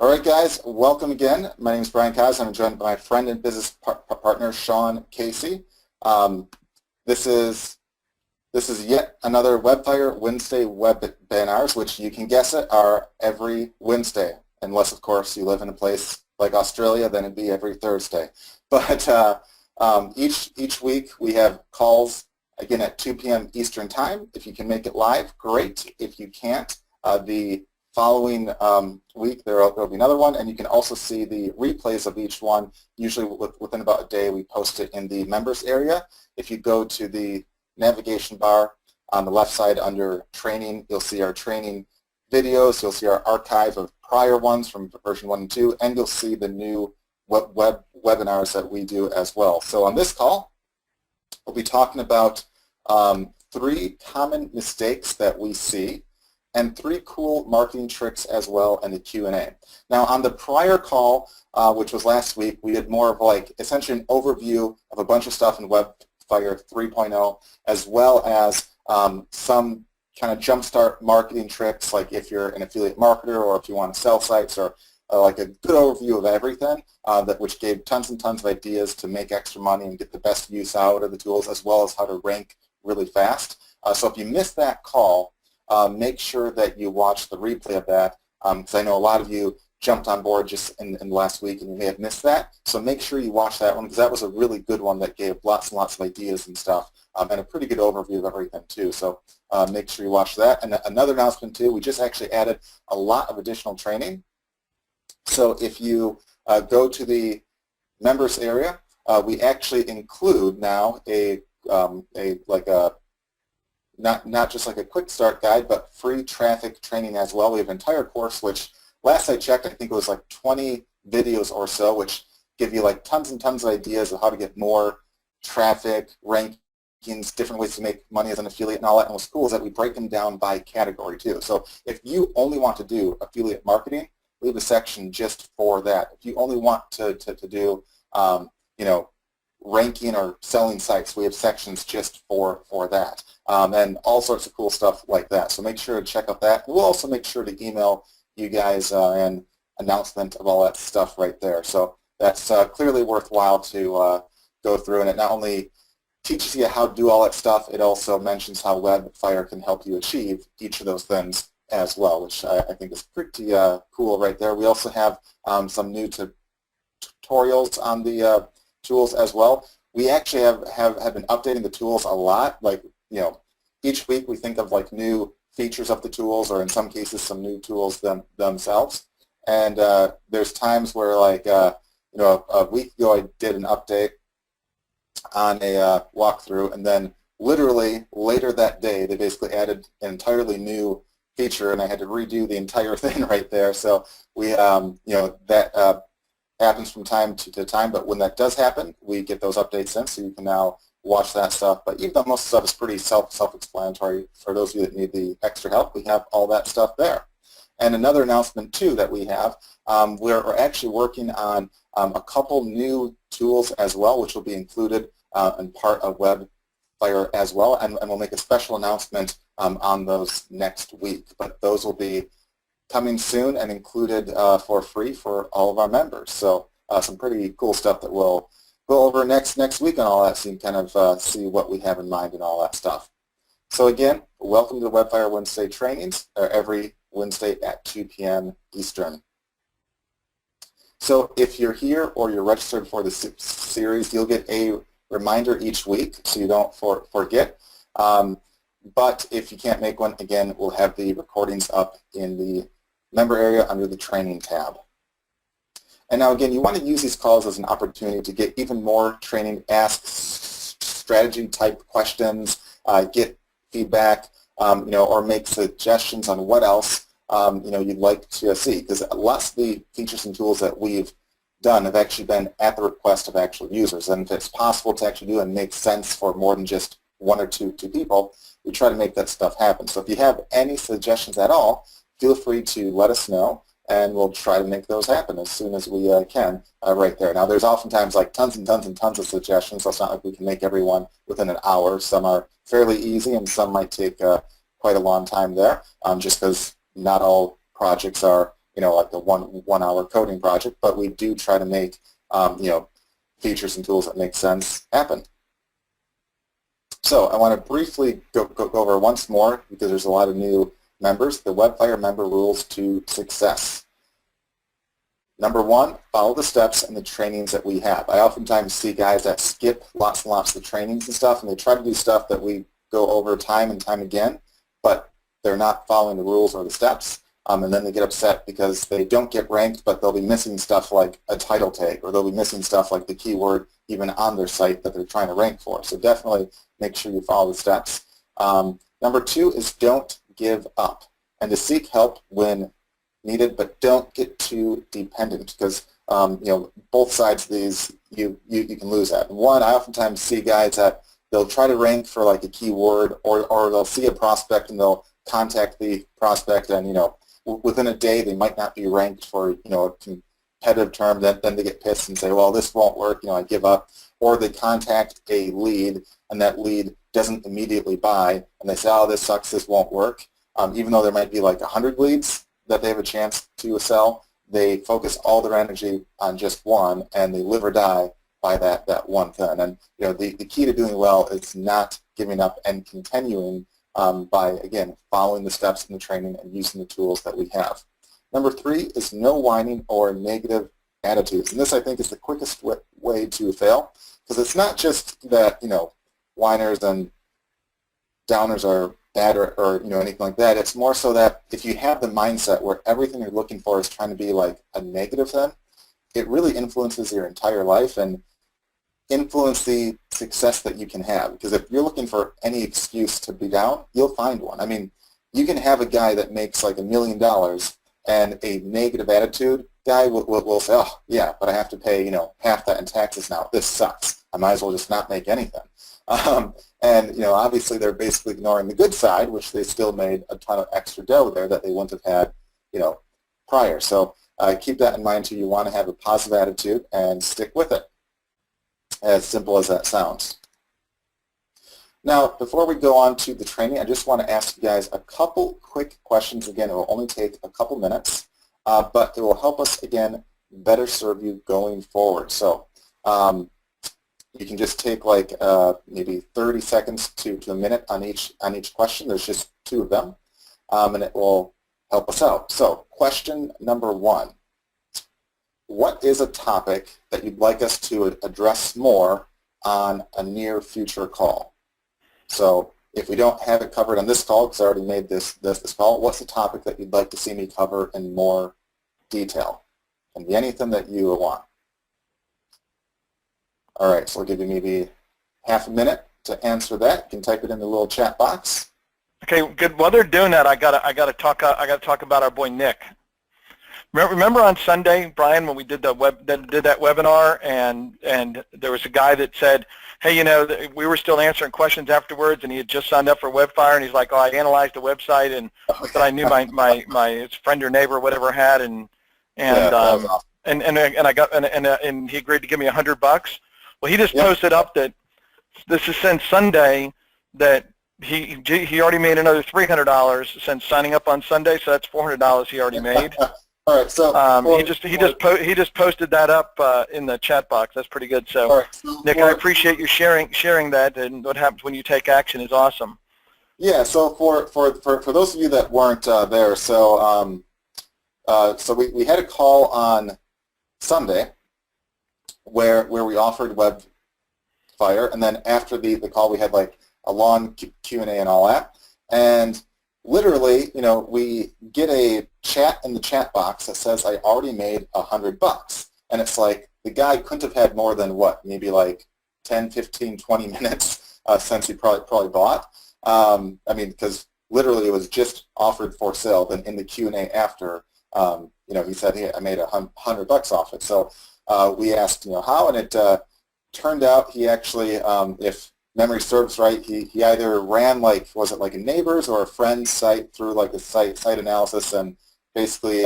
All right, guys, welcome again. My name is Brian Kaz. I'm joined by my friend and business partner, Sean Casey. This is yet another Webfire Wednesday webinars, which you can guess it are every Wednesday, unless, of course, you live in a place like Australia, then it'd be every Thursday. But each week we have calls, again, at 2 p.m. Eastern Time. If you can make it live, great. If you can't, the following week there will be another one, and you can also see the replays of each one. Usually within about a day we post it in the members area. If you go to the navigation bar on the left side under training, you'll see our training videos, you'll see our archive of prior ones from version 1 and 2, and you'll see the new webinars that we do as well. So on this call, we'll be talking about 3 common mistakes that we see and 3 cool marketing tricks as well in the Q&A. Now on the prior call, which was last week, we did more of like essentially an overview of a bunch of stuff in Webfire 3.0, as well as some kind of jumpstart marketing tricks, like if you're an affiliate marketer or if you want to sell sites, or like a good overview of everything, which gave tons and tons of ideas to make extra money and get the best use out of the tools, as well as how to rank really fast. So if you missed that call, make sure that you watch the replay of that, because I know a lot of you jumped on board just in the last week and you may have missed that. So make sure you watch that one, because that was a really good one that gave lots and lots of ideas and stuff, and a pretty good overview of everything too. So make sure you watch that. And another announcement too, we just actually added a lot of additional training. So if you go to the members area, we actually include now not just like a quick start guide, but free traffic training as well. We have an entire course, which last I checked, I think it was like 20 videos or so, which give you like tons and tons of ideas of how to get more traffic, rankings, different ways to make money as an affiliate and all that. And what's cool is that we break them down by category too. So if you only want to do affiliate marketing, we have a section just for that. If you only want to do, ranking or selling sites, we have sections just for that, and all sorts of cool stuff like that. So make sure to check out that. We'll also make sure to email you guys an announcement of all that stuff right there. So that's clearly worthwhile to go through, and it not only teaches you how to do all that stuff, it also mentions how Webfire can help you achieve each of those things as well, which I think is pretty cool right there. We also have some new tutorials on the tools as well. We actually have been updating the tools a lot. Like, each week we think of like new features of the tools, or in some cases some new tools themselves. And there's times where, like, a week ago I did an update on a walkthrough, and then literally later that day they basically added an entirely new feature, and I had to redo the entire thing right there. So we, that happens from time to time, but when that does happen, we get those updates in, so you can now watch that stuff. But even though most of the stuff is pretty self-explanatory, for those of you that need the extra help, we have all that stuff there. And another announcement too that we have, we're actually working on a couple new tools as well, which will be included in part of Webfire as well, and we'll make a special announcement on those next week. But those will be coming soon and included for free for all of our members. So some pretty cool stuff that we'll go over next week and all that, so you can kind of see what we have in mind and all that stuff. So again, welcome to the Webfire Wednesday trainings. They're every Wednesday at 2 p.m. Eastern. So if you're here or you're registered for the series, you'll get a reminder each week so you don't forget. But if you can't make one, again, we'll have the recordings up in the member area under the training tab. And now again, you want to use these calls as an opportunity to get even more training, ask strategy type questions, get feedback, or make suggestions on what else you'd like to see, because lots of the features and tools that we've done have actually been at the request of actual users. And if it's possible to actually do and make sense for more than just 1 or 2 people, we try to make that stuff happen. So if you have any suggestions at all, feel free to let us know, and we'll try to make those happen as soon as we can right there. Now, there's oftentimes like tons and tons and tons of suggestions, so it's not like we can make everyone within an hour. Some are fairly easy, and some might take quite a long time there, just because not all projects are like the one hour coding project, but we do try to make, features and tools that make sense happen. So I want to briefly go over once more, because there's a lot of new members, the Webfire member rules to success. Number one, follow the steps and the trainings that we have. I oftentimes see guys that skip lots and lots of the trainings and stuff, and they try to do stuff that we go over time and time again, but they're not following the rules or the steps. And then they get upset because they don't get ranked, but they'll be missing stuff like a title tag, or they'll be missing stuff like the keyword even on their site that they're trying to rank for. So definitely make sure you follow the steps. Number two is don't give up, and to seek help when needed, but don't get too dependent, because both sides of these you can lose at. One, I oftentimes see guys that they'll try to rank for like a keyword, or they'll see a prospect and they'll contact the prospect, and within a day they might not be ranked for a competitive term. Then they get pissed and say, well, this won't work, I give up. Or they contact a lead and that lead doesn't immediately buy, and they say, oh, this sucks, this won't work. Even though there might be like 100 leads that they have a chance to sell, they focus all their energy on just one, and they live or die by that one thing. And the key to doing well is not giving up and continuing by, again, following the steps in the training and using the tools that we have. Number three is no whining or negative attitudes. And this, I think, is the quickest way to fail, because it's not just that, whiners and downers are bad or anything like that. It's more so that if you have the mindset where everything you're looking for is trying to be like a negative thing, it really influences your entire life and influence the success that you can have. Because if you're looking for any excuse to be down, you'll find one. I mean, you can have a guy that makes like $1 million, and a negative attitude guy will say, oh, yeah, but I have to pay, half that in taxes now. This sucks. I might as well just not make anything. And obviously they're basically ignoring the good side, which they still made a ton of extra dough there that they wouldn't have had, prior. So keep that in mind too. You want to have a positive attitude and stick with it. As simple as that sounds. Now, before we go on to the training, I just want to ask you guys a couple quick questions. Again, it will only take a couple minutes, but it will help us, again, better serve you going forward. So you can just take like maybe 30 seconds to a minute on each question. There's just 2 of them, and it will help us out. So question number 1. What is a topic that you'd like us to address more on a near future call? So if we don't have it covered on this call, because I already made this call, what's the topic that you'd like to see me cover in more detail? It can be anything that you want. All right, so I'll give you maybe half a minute to answer that. You can type it in the little chat box. Okay, good. While they're doing that, I gotta talk about our boy Nick. Remember on Sunday, Brian, when we did that webinar, and there was a guy that said, hey, we were still answering questions afterwards, and he had just signed up for Webfire, and he's like, oh, I analyzed the website, and that I knew my friend or neighbor or whatever had, and he agreed to give me $100. Well, he just posted up that this is since Sunday that he already made another $300 since signing up on Sunday, so that's $400 he already made. All right, so he just posted that up in the chat box. That's pretty good. So, right, Nick, I appreciate you sharing that, and what happens when you take action is awesome. Yeah. So for those of you that weren't there, so we had a call on Sunday where we offered Webfire, and then after the call we had like a long Q&A and all that, and literally, we get a chat in the chat box that says, I already made $100. And it's like, the guy couldn't have had more than what, maybe like 10, 15, 20 minutes since he probably bought. I mean, because literally it was just offered for sale. Then in the Q&A after, he said, hey, I made $100 off it. So we asked, how, and it turned out he actually, if memory serves right, he either ran was it like a neighbor's or a friend's site through like a site analysis, and basically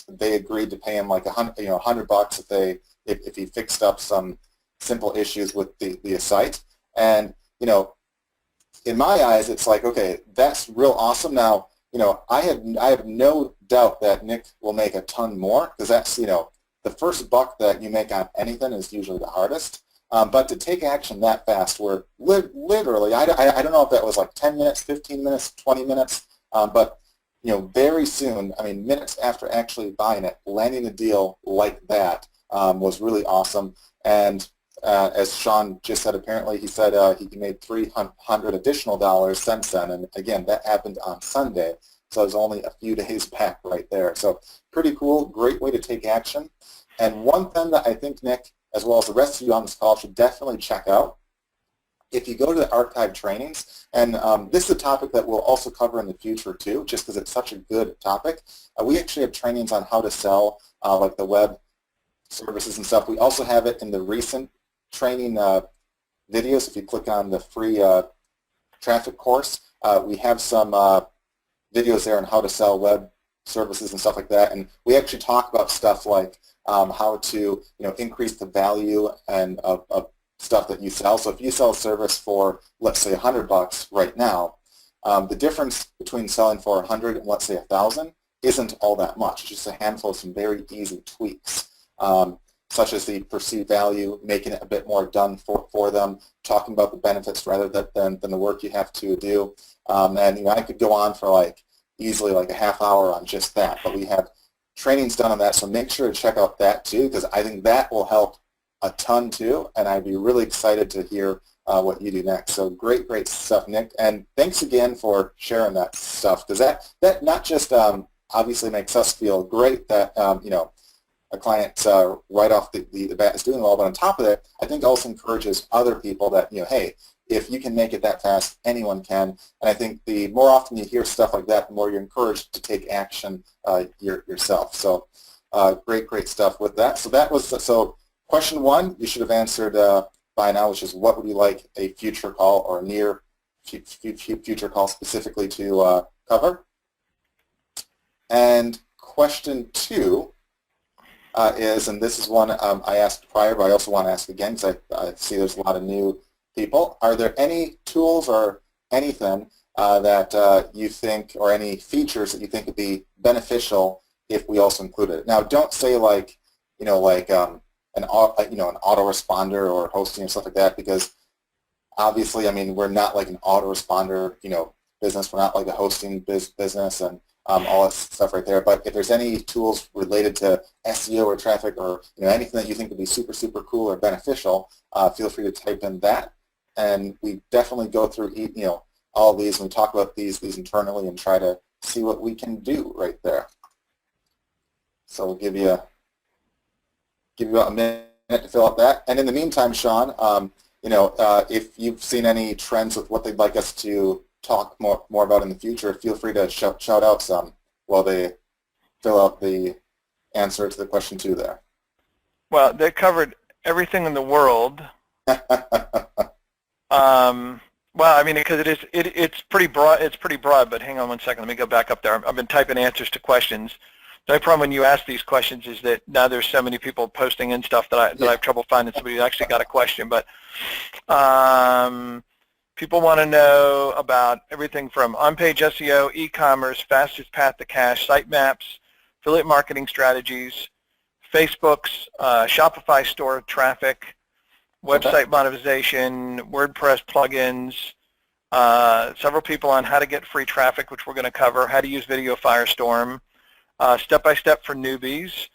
they agreed to pay him like $100 if he fixed up some simple issues with the site. And in my eyes, it's like, okay, that's real awesome. Now I have no doubt that Nick will make a ton more, because that's, the first buck that you make on anything is usually the hardest. But to take action that fast, where literally, I don't know if that was like 10 minutes, 15 minutes, 20 minutes, but very soon, I mean, minutes after actually buying it, landing a deal like that was really awesome. And as Sean just said, apparently he said he made $300 additional dollars since then. And again, that happened on Sunday. So it was only a few days back right there. So pretty cool, great way to take action. And one thing that I think Nick, as well as the rest of you on this call, should definitely check out, if you go to the archived trainings, and this is a topic that we'll also cover in the future too, just because it's such a good topic. We actually have trainings on how to sell like the web services and stuff. We also have it in the recent training videos. If you click on the free traffic course, we have some videos there on how to sell web services and stuff like that. And we actually talk about stuff like how to increase the value and of stuff that you sell. So if you sell a service for, let's say, $100 right now, the difference between selling for 100 and, let's say, 1,000 isn't all that much. It's just a handful of some very easy tweaks, such as the perceived value, making it a bit more done for them, talking about the benefits rather than the work you have to do. And I could go on for easily a half hour on just that, but we have trainings done on that, so make sure to check out that too, because I think that will help a ton too, and I'd be really excited to hear what you do next. So great stuff, Nick, and thanks again for sharing that stuff, because that not just obviously makes us feel great that a client right off the bat is doing well, but on top of that, I think also encourages other people that hey, if you can make it that fast, anyone can. And I think the more often you hear stuff like that, the more you're encouraged to take action yourself. So great stuff with that. So that was question one. You should have answered by now, which is what would you like a future call or near future call specifically to cover? And question two is, and this is one I asked prior, but I also want to ask again because I see there's a lot of new people. Are there any tools or anything that you think, or any features that you think would be beneficial if we also included it? Now, don't say an autoresponder or hosting and stuff like that, because obviously, I mean, we're not like an autoresponder, business. We're not like a hosting business and all that stuff right there. But if there's any tools related to SEO or traffic or anything that you think would be super cool or beneficial, feel free to type in that. And we definitely go through all of these and we talk about these internally and try to see what we can do right there. So we'll give you about a minute to fill out that. And in the meantime, Sean, if you've seen any trends with what they'd like us to talk more about in the future, feel free to shout out some while they fill out the answer to the question two there. Well, they covered everything in the world. Well, I mean, because it's pretty broad. It's pretty broad. But hang on one second. Let me go back up there. I've been typing answers to questions. The only problem when you ask these questions is that now there's so many people posting in stuff that I have trouble finding somebody who actually got a question. But people want to know about everything from on-page SEO, e-commerce, fastest path to cash, sitemaps, affiliate marketing strategies, Facebook's Shopify store traffic, website monetization, WordPress plugins, several people on how to get free traffic, which we're going to cover, how to use Video Firestorm, step-by-step for newbies.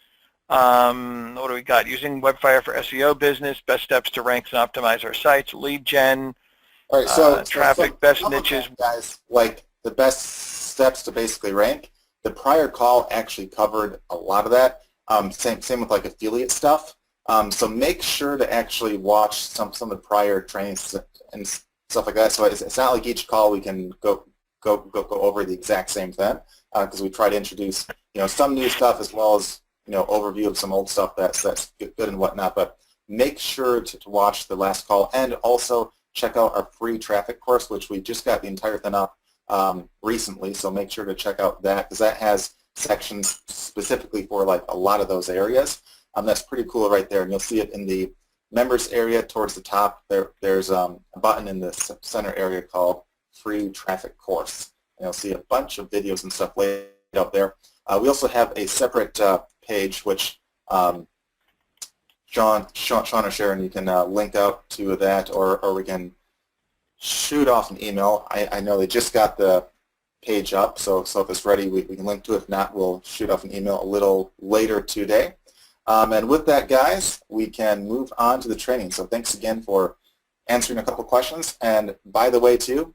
What do we got? Using Webfire for SEO business, best steps to rank and optimize our sites, lead gen, all right, so traffic, best niches. Guys, like the best steps to basically rank, the prior call actually covered a lot of that. Same with like affiliate stuff. So make sure to actually watch some of the prior trainings and stuff like that. So it's not like each call we can go over the exact same thing, because we try to introduce some new stuff as well as overview of some old stuff that's good and whatnot. But make sure to watch the last call, and also check out our free traffic course, which we just got the entire thing up recently. So make sure to check out that, because that has sections specifically for like a lot of those areas. That's pretty cool right there, and you'll see it in the members area towards the top. There's a button in the center area called free traffic course, see a bunch of videos and stuff laid out there. We also have a separate page which Sean or Sharon, you can link out to that, or we can shoot off an email. I know they just got the page up, so if it's ready, we can link to it. If not, we'll shoot off an email a little later today. And with that, guys, we can move on to the training. So thanks again for answering a couple questions. And by the way, too,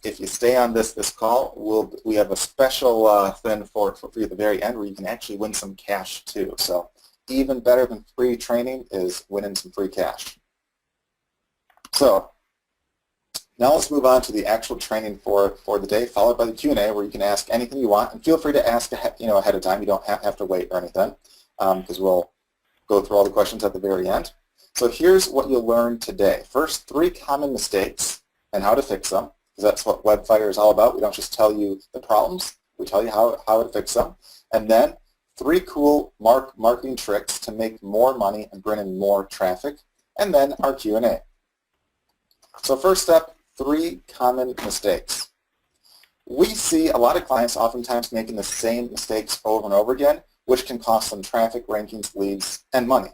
if you stay on this call, we have a special thing for you at the very end where you can actually win some cash, too. So even better than free training is winning some free cash. So now let's move on to the actual training for the day, followed by the Q&A, where you can ask anything you want. And feel free to ask ahead of time. You don't have to wait or anything, because we'll go through all the questions at the very end. So here's what you'll learn today. First, 3 common mistakes and how to fix them, because that's what WebFire is all about. We don't just tell you the problems. We tell you how to fix them. And then 3 cool marketing tricks to make more money and bring in more traffic. And then our Q&A. So first step, 3 common mistakes. We see a lot of clients oftentimes making the same mistakes over and over again, which can cost them traffic, rankings, leads, and money.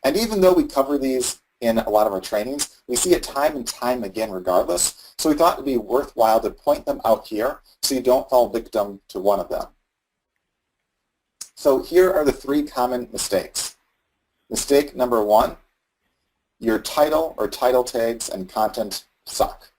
And even though we cover these in a lot of our trainings, we see it time and time again regardless. So we thought it would be worthwhile to point them out here so you don't fall victim to one of them. So here are the 3 common mistakes. Mistake number 1, your title or title tags and content suck.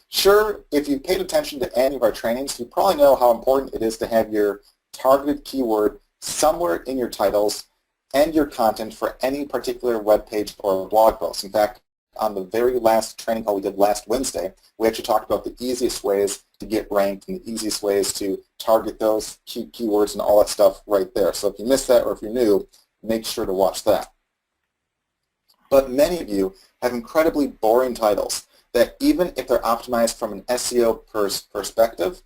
Sure, if you paid attention to any of our trainings, you probably know how important it is to have your targeted keyword somewhere in your titles and your content for any particular web page or blog post. In fact, on the very last training call we did last Wednesday, we actually talked about the easiest ways to get ranked and the easiest ways to target those keywords and all that stuff right there. So if you missed that or if you're new, make sure to watch that. But many of you have incredibly boring titles that even if they're optimized from an SEO perspective,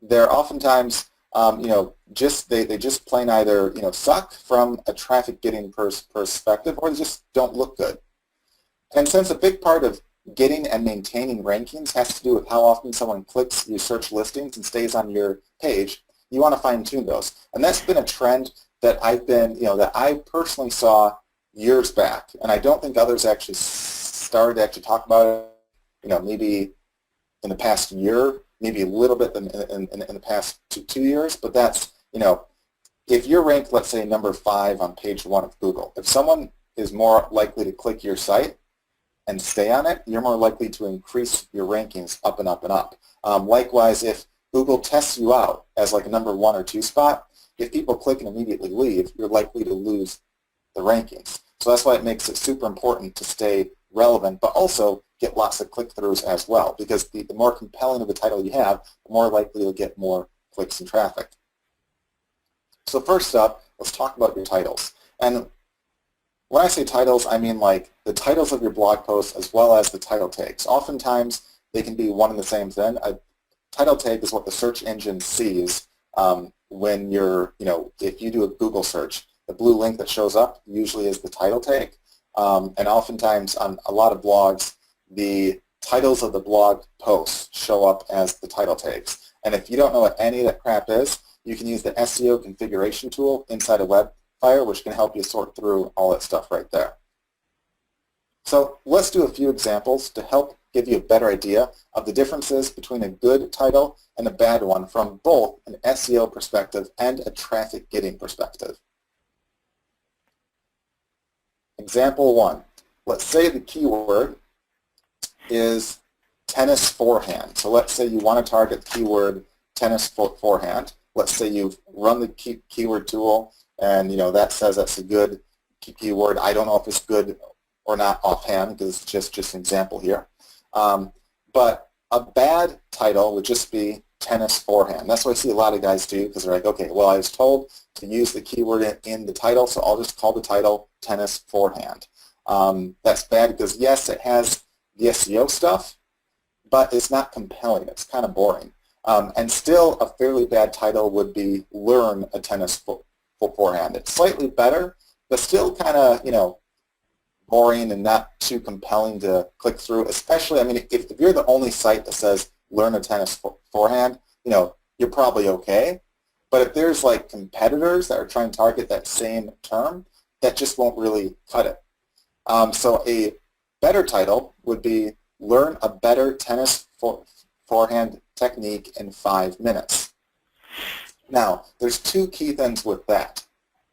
they're oftentimes they just plain either suck from a traffic getting perspective, or they just don't look good. And since a big part of getting and maintaining rankings has to do with how often someone clicks your search listings and stays on your page, you want to fine tune those. And that's been a trend that that I personally saw years back, and I don't think others actually started to actually talk about it, maybe in the past year, maybe a little bit in the past two years, but that's, if you're ranked, let's say, number 5 on page 1 of Google, if someone is more likely to click your site and stay on it, you're more likely to increase your rankings up and up and up. Likewise, if Google tests you out as like a number 1 or 2 spot, if people click and immediately leave, you're likely to lose the rankings. So that's why it makes it super important to stay relevant, but also get lots of click-throughs as well, because the more compelling of a title you have, the more likely you'll get more clicks and traffic. So first up, let's talk about your titles. And when I say titles, I mean like the titles of your blog posts as well as the title tags. Oftentimes, they can be one and the same thing. A title tag is what the search engine sees when you're, if you do a Google search. The blue link that shows up usually is the title tag. And oftentimes on a lot of blogs, the titles of the blog posts show up as the title tags. And if you don't know what any of that crap is, you can use the SEO configuration tool inside of WebFire, which can help you sort through all that stuff right there. So let's do a few examples to help give you a better idea of the differences between a good title and a bad one from both an SEO perspective and a traffic getting perspective. Example 1. Let's say the keyword is tennis forehand. So let's say you want to target the keyword tennis forehand. Let's say you've run the keyword tool and that says that's a good keyword. I don't know if it's good or not offhand because it's just an example here. But a bad title would just be tennis forehand. That's what I see a lot of guys do, because they're like, okay, well, I was told to use the keyword in the title, so I'll just call the title tennis forehand. That's bad because, yes, it has the SEO stuff, but it's not compelling. It's kind of boring. And still, a fairly bad title would be learn a tennis forehand. It's slightly better, but still kind of, boring and not too compelling to click through, especially, I mean, if you're the only site that says learn a tennis forehand, you know, you're probably okay. But if there's like competitors that are trying to target that same term, that just won't really cut it. So a better title would be learn a better tennis forehand technique in 5 minutes. Now, there's two key things with that.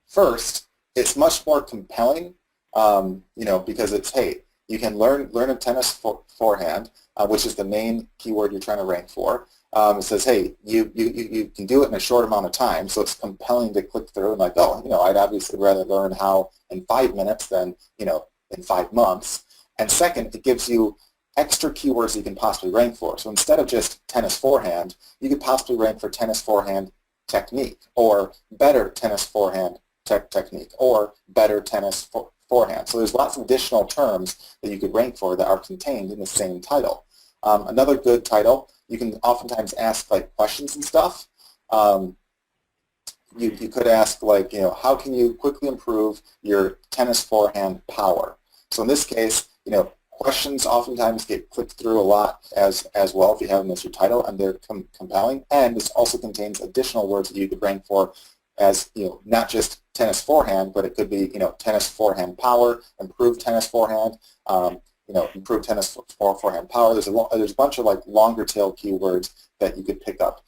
First, it's much more compelling, you know, because it's, hey, you can learn a tennis forehand, which is the main keyword you're trying to rank for. It says, hey, you can do it in a short amount of time, so it's compelling to click through and like, oh, you know, I'd obviously rather learn how in 5 minutes than, you know, in 5 months. And second, it gives you extra keywords you can possibly rank for. So instead of just tennis forehand, you could possibly rank for tennis forehand technique, or better tennis forehand technique, or better tennis forehand. So there's lots of additional terms that you could rank for that are contained in the same title. Another good title, you can oftentimes ask like questions and stuff. You could ask like, you know, how can you quickly improve your tennis forehand power? So in this case, you know, questions oftentimes get clicked through a lot as well if you have them as your title, and they're compelling. And this also contains additional words that you could rank for as, you know, not just tennis forehand, but it could be, you know, tennis forehand power, improved tennis forehand, you know, improved tennis forehand power. There's a bunch of like longer tail keywords that you could pick up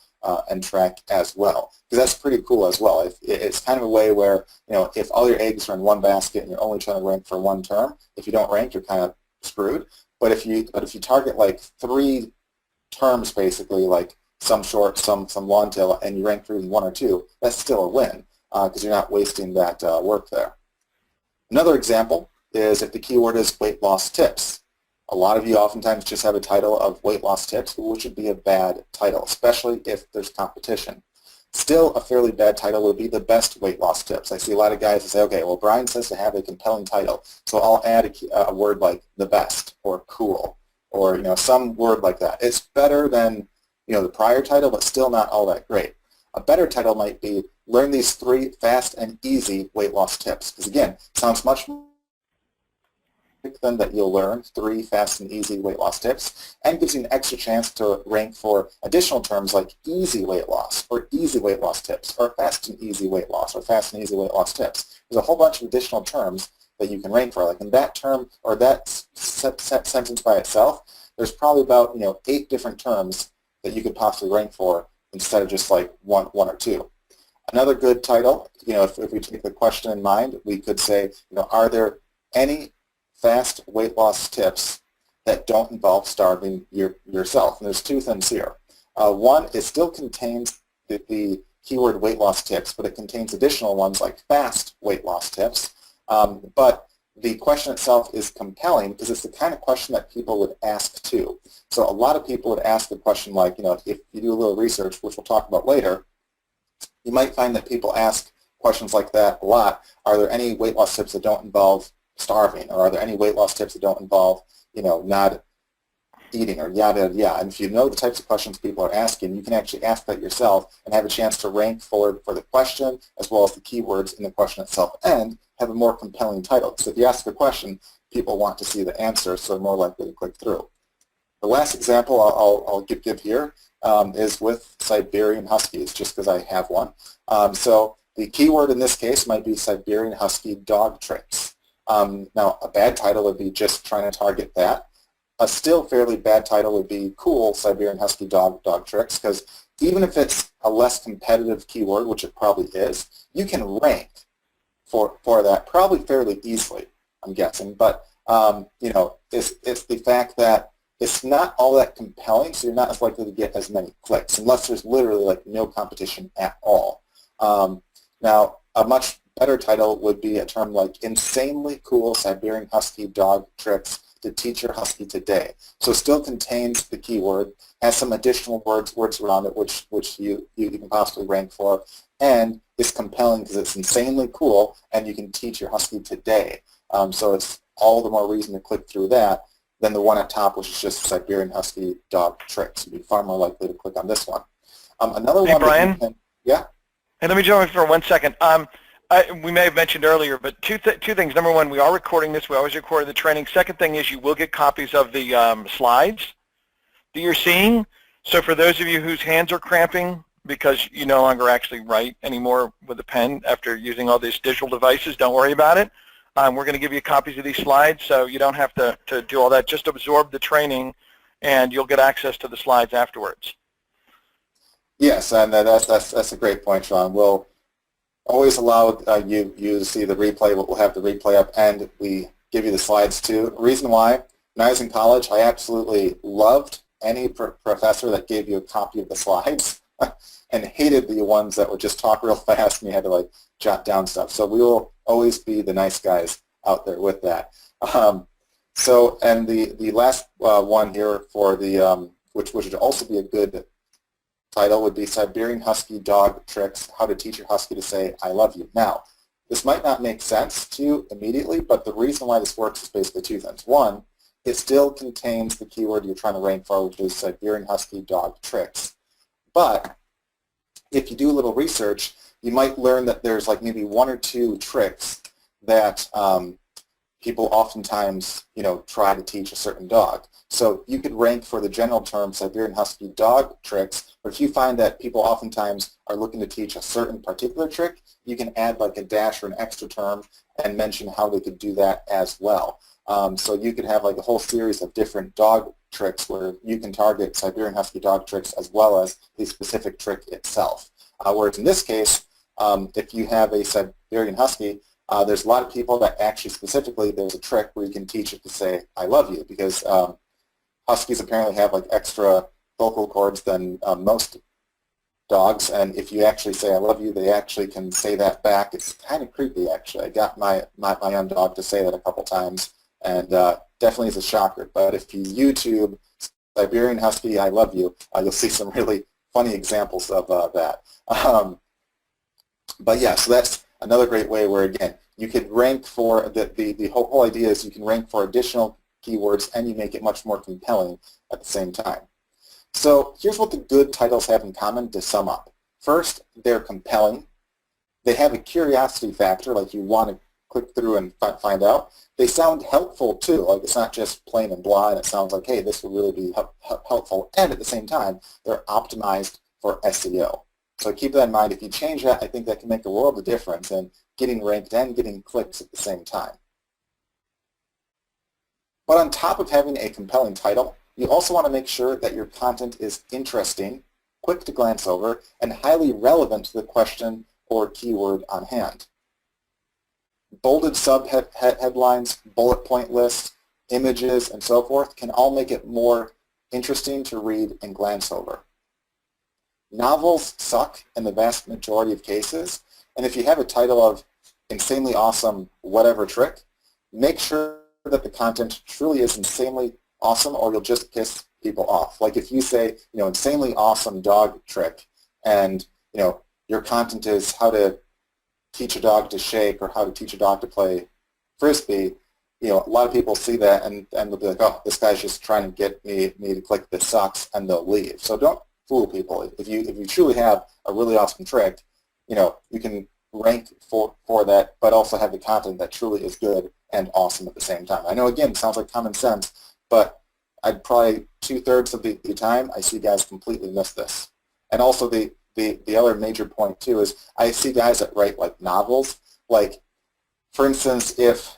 and track as well, because that's pretty cool as well. It's kind of a way where, you know, if all your eggs are in one basket and you're only trying to rank for one term, if you don't rank, you're kind of screwed. But if you target like 3 terms basically, like some short, some long tail, and you rank for 1 or 2, that's still a win because you're not wasting that work there. Another example is if the keyword is weight loss tips. A lot of you oftentimes just have a title of weight loss tips, which would be a bad title, especially if there's competition. Still, a fairly bad title would be the best weight loss tips. I see a lot of guys that say, okay, well, Brian says to have a compelling title, so I'll add a word like the best or cool or, you know, some word like that. It's better than, you know, the prior title, but still not all that great. A better title might be learn these 3 fast and easy weight loss tips, because again, sounds much more then that you'll learn 3 fast and easy weight loss tips, and gives you an extra chance to rank for additional terms like easy weight loss, or easy weight loss tips, or fast and easy weight loss, or fast and easy weight loss tips. There's a whole bunch of additional terms that you can rank for. Like in that term, or that sentence by itself, there's probably about, you know, 8 different terms that you could possibly rank for instead of just like one or 2. Another good title, you know, if we take the question in mind, we could say, you know, are there any fast weight loss tips that don't involve starving yourself? And there's 2 things here. One, it still contains the keyword weight loss tips, but it contains additional ones like fast weight loss tips. But the question itself is compelling because it's the kind of question that people would ask too. So a lot of people would ask the question like, you know, if you do a little research, which we'll talk about later, you might find that people ask questions like that a lot. Are there any weight loss tips that don't involve starving, or are there any weight loss tips that don't involve, you know, not eating, or yada, yada, yada. And if you know the types of questions people are asking, you can actually ask that yourself and have a chance to rank for the question as well as the keywords in the question itself, and have a more compelling title. So if you ask a question, people want to see the answer, so they're more likely to click through. The last example I'll give here is with Siberian Huskies, just because I have one. So the keyword in this case might be Siberian Husky dog tricks. Now, a bad title would be just trying to target that. A still fairly bad title would be cool Siberian Husky dog tricks, because even if it's a less competitive keyword, which it probably is, you can rank for that probably fairly easily, I'm guessing. But you know, it's the fact that it's not all that compelling, so you're not as likely to get as many clicks, unless there's literally like no competition at all. Now, a much better title would be a term like insanely cool Siberian Husky dog tricks to teach your husky today. So it still contains the keyword, has some additional words around it which you can possibly rank for, and is compelling because it's insanely cool and you can teach your husky today. So it's all the more reason to click through that than the one at top, which is just Siberian Husky dog tricks. You'd be far more likely to click on this one. Another hey, one Brian? yeah? Hey, let me jump in for 1 second. we may have mentioned earlier, but two things. Number one, we are recording this. We always record the training. Second thing is you will get copies of the slides that you're seeing. So for those of you whose hands are cramping because you no longer actually write anymore with a pen after using all these digital devices, don't worry about it. We're going to give you copies of these slides, so you don't have to do all that. Just absorb the training, and you'll get access to the slides afterwards. Yes, and that's a great point, Sean. We'll always allow you to see the replay, but we'll have the replay up, and we give you the slides too. Reason why, when I was in college, I absolutely loved any professor that gave you a copy of the slides and hated the ones that would just talk real fast and you had to like jot down stuff. So we will always be the nice guys out there with that. So, and the last one here for the, which would also be a good title, would be Siberian Husky Dog Tricks, How to Teach Your Husky to Say, I Love You. Now, this might not make sense to you immediately, but the reason why this works is basically two things. One, it still contains the keyword you're trying to rank for, which is Siberian Husky Dog Tricks. But if you do a little research, you might learn that there's like maybe one or two tricks that people oftentimes, try to teach a certain dog. So you could rank for the general term Siberian Husky Dog Tricks, but if you find that people oftentimes are looking to teach a certain particular trick, you can add like a dash or an extra term and mention how they could do that as well. So you could have like a whole series of different dog tricks where you can target Siberian Husky Dog Tricks as well as the specific trick itself. Whereas in this case, if you have a Siberian Husky, there's a lot of people that actually specifically there's a trick where you can teach it to say, I love you, because Huskies apparently have like extra vocal cords than most dogs, and if you actually say I love you, they actually can say that back. It's kind of creepy, actually. I got my own dog to say that a couple times, and definitely is a shocker. But if you YouTube Siberian Husky I love you, you'll see some really funny examples of that. But yeah, so that's another great way where, again, you could rank for, the whole idea is you can rank for additional keywords and you make it much more compelling at the same time. So here's what the good titles have in common to sum up. First, they're compelling. They have a curiosity factor, like you want to click through and find out. They sound helpful too, like it's not just plain and blah and it sounds like, hey, this will really be helpful. And at the same time, they're optimized for SEO. So keep that in mind. If you change that, I think that can make a world of difference in getting ranked and getting clicks at the same time. But on top of having a compelling title, you also want to make sure that your content is interesting, quick to glance over, and highly relevant to the question or keyword on hand. Bolded subheadlines, bullet point lists, images, and so forth can all make it more interesting to read and glance over. Novels suck in the vast majority of cases, and if you have a title of insanely awesome whatever trick, make sure that the content truly is insanely awesome or you'll just piss people off. Like if you say, insanely awesome dog trick and, your content is how to teach a dog to shake or how to teach a dog to play Frisbee, a lot of people see that and they'll be like, oh, this guy's just trying to get me to click this sucks, and they'll leave. So don't fool people. If you truly have a really awesome trick, you can rank for that, but also have the content that truly is good and awesome at the same time. I know, again, it sounds like common sense, but I'd probably 2/3 of the time I see guys completely miss this. And also the other major point too is I see guys that write like novels. Like, for instance, if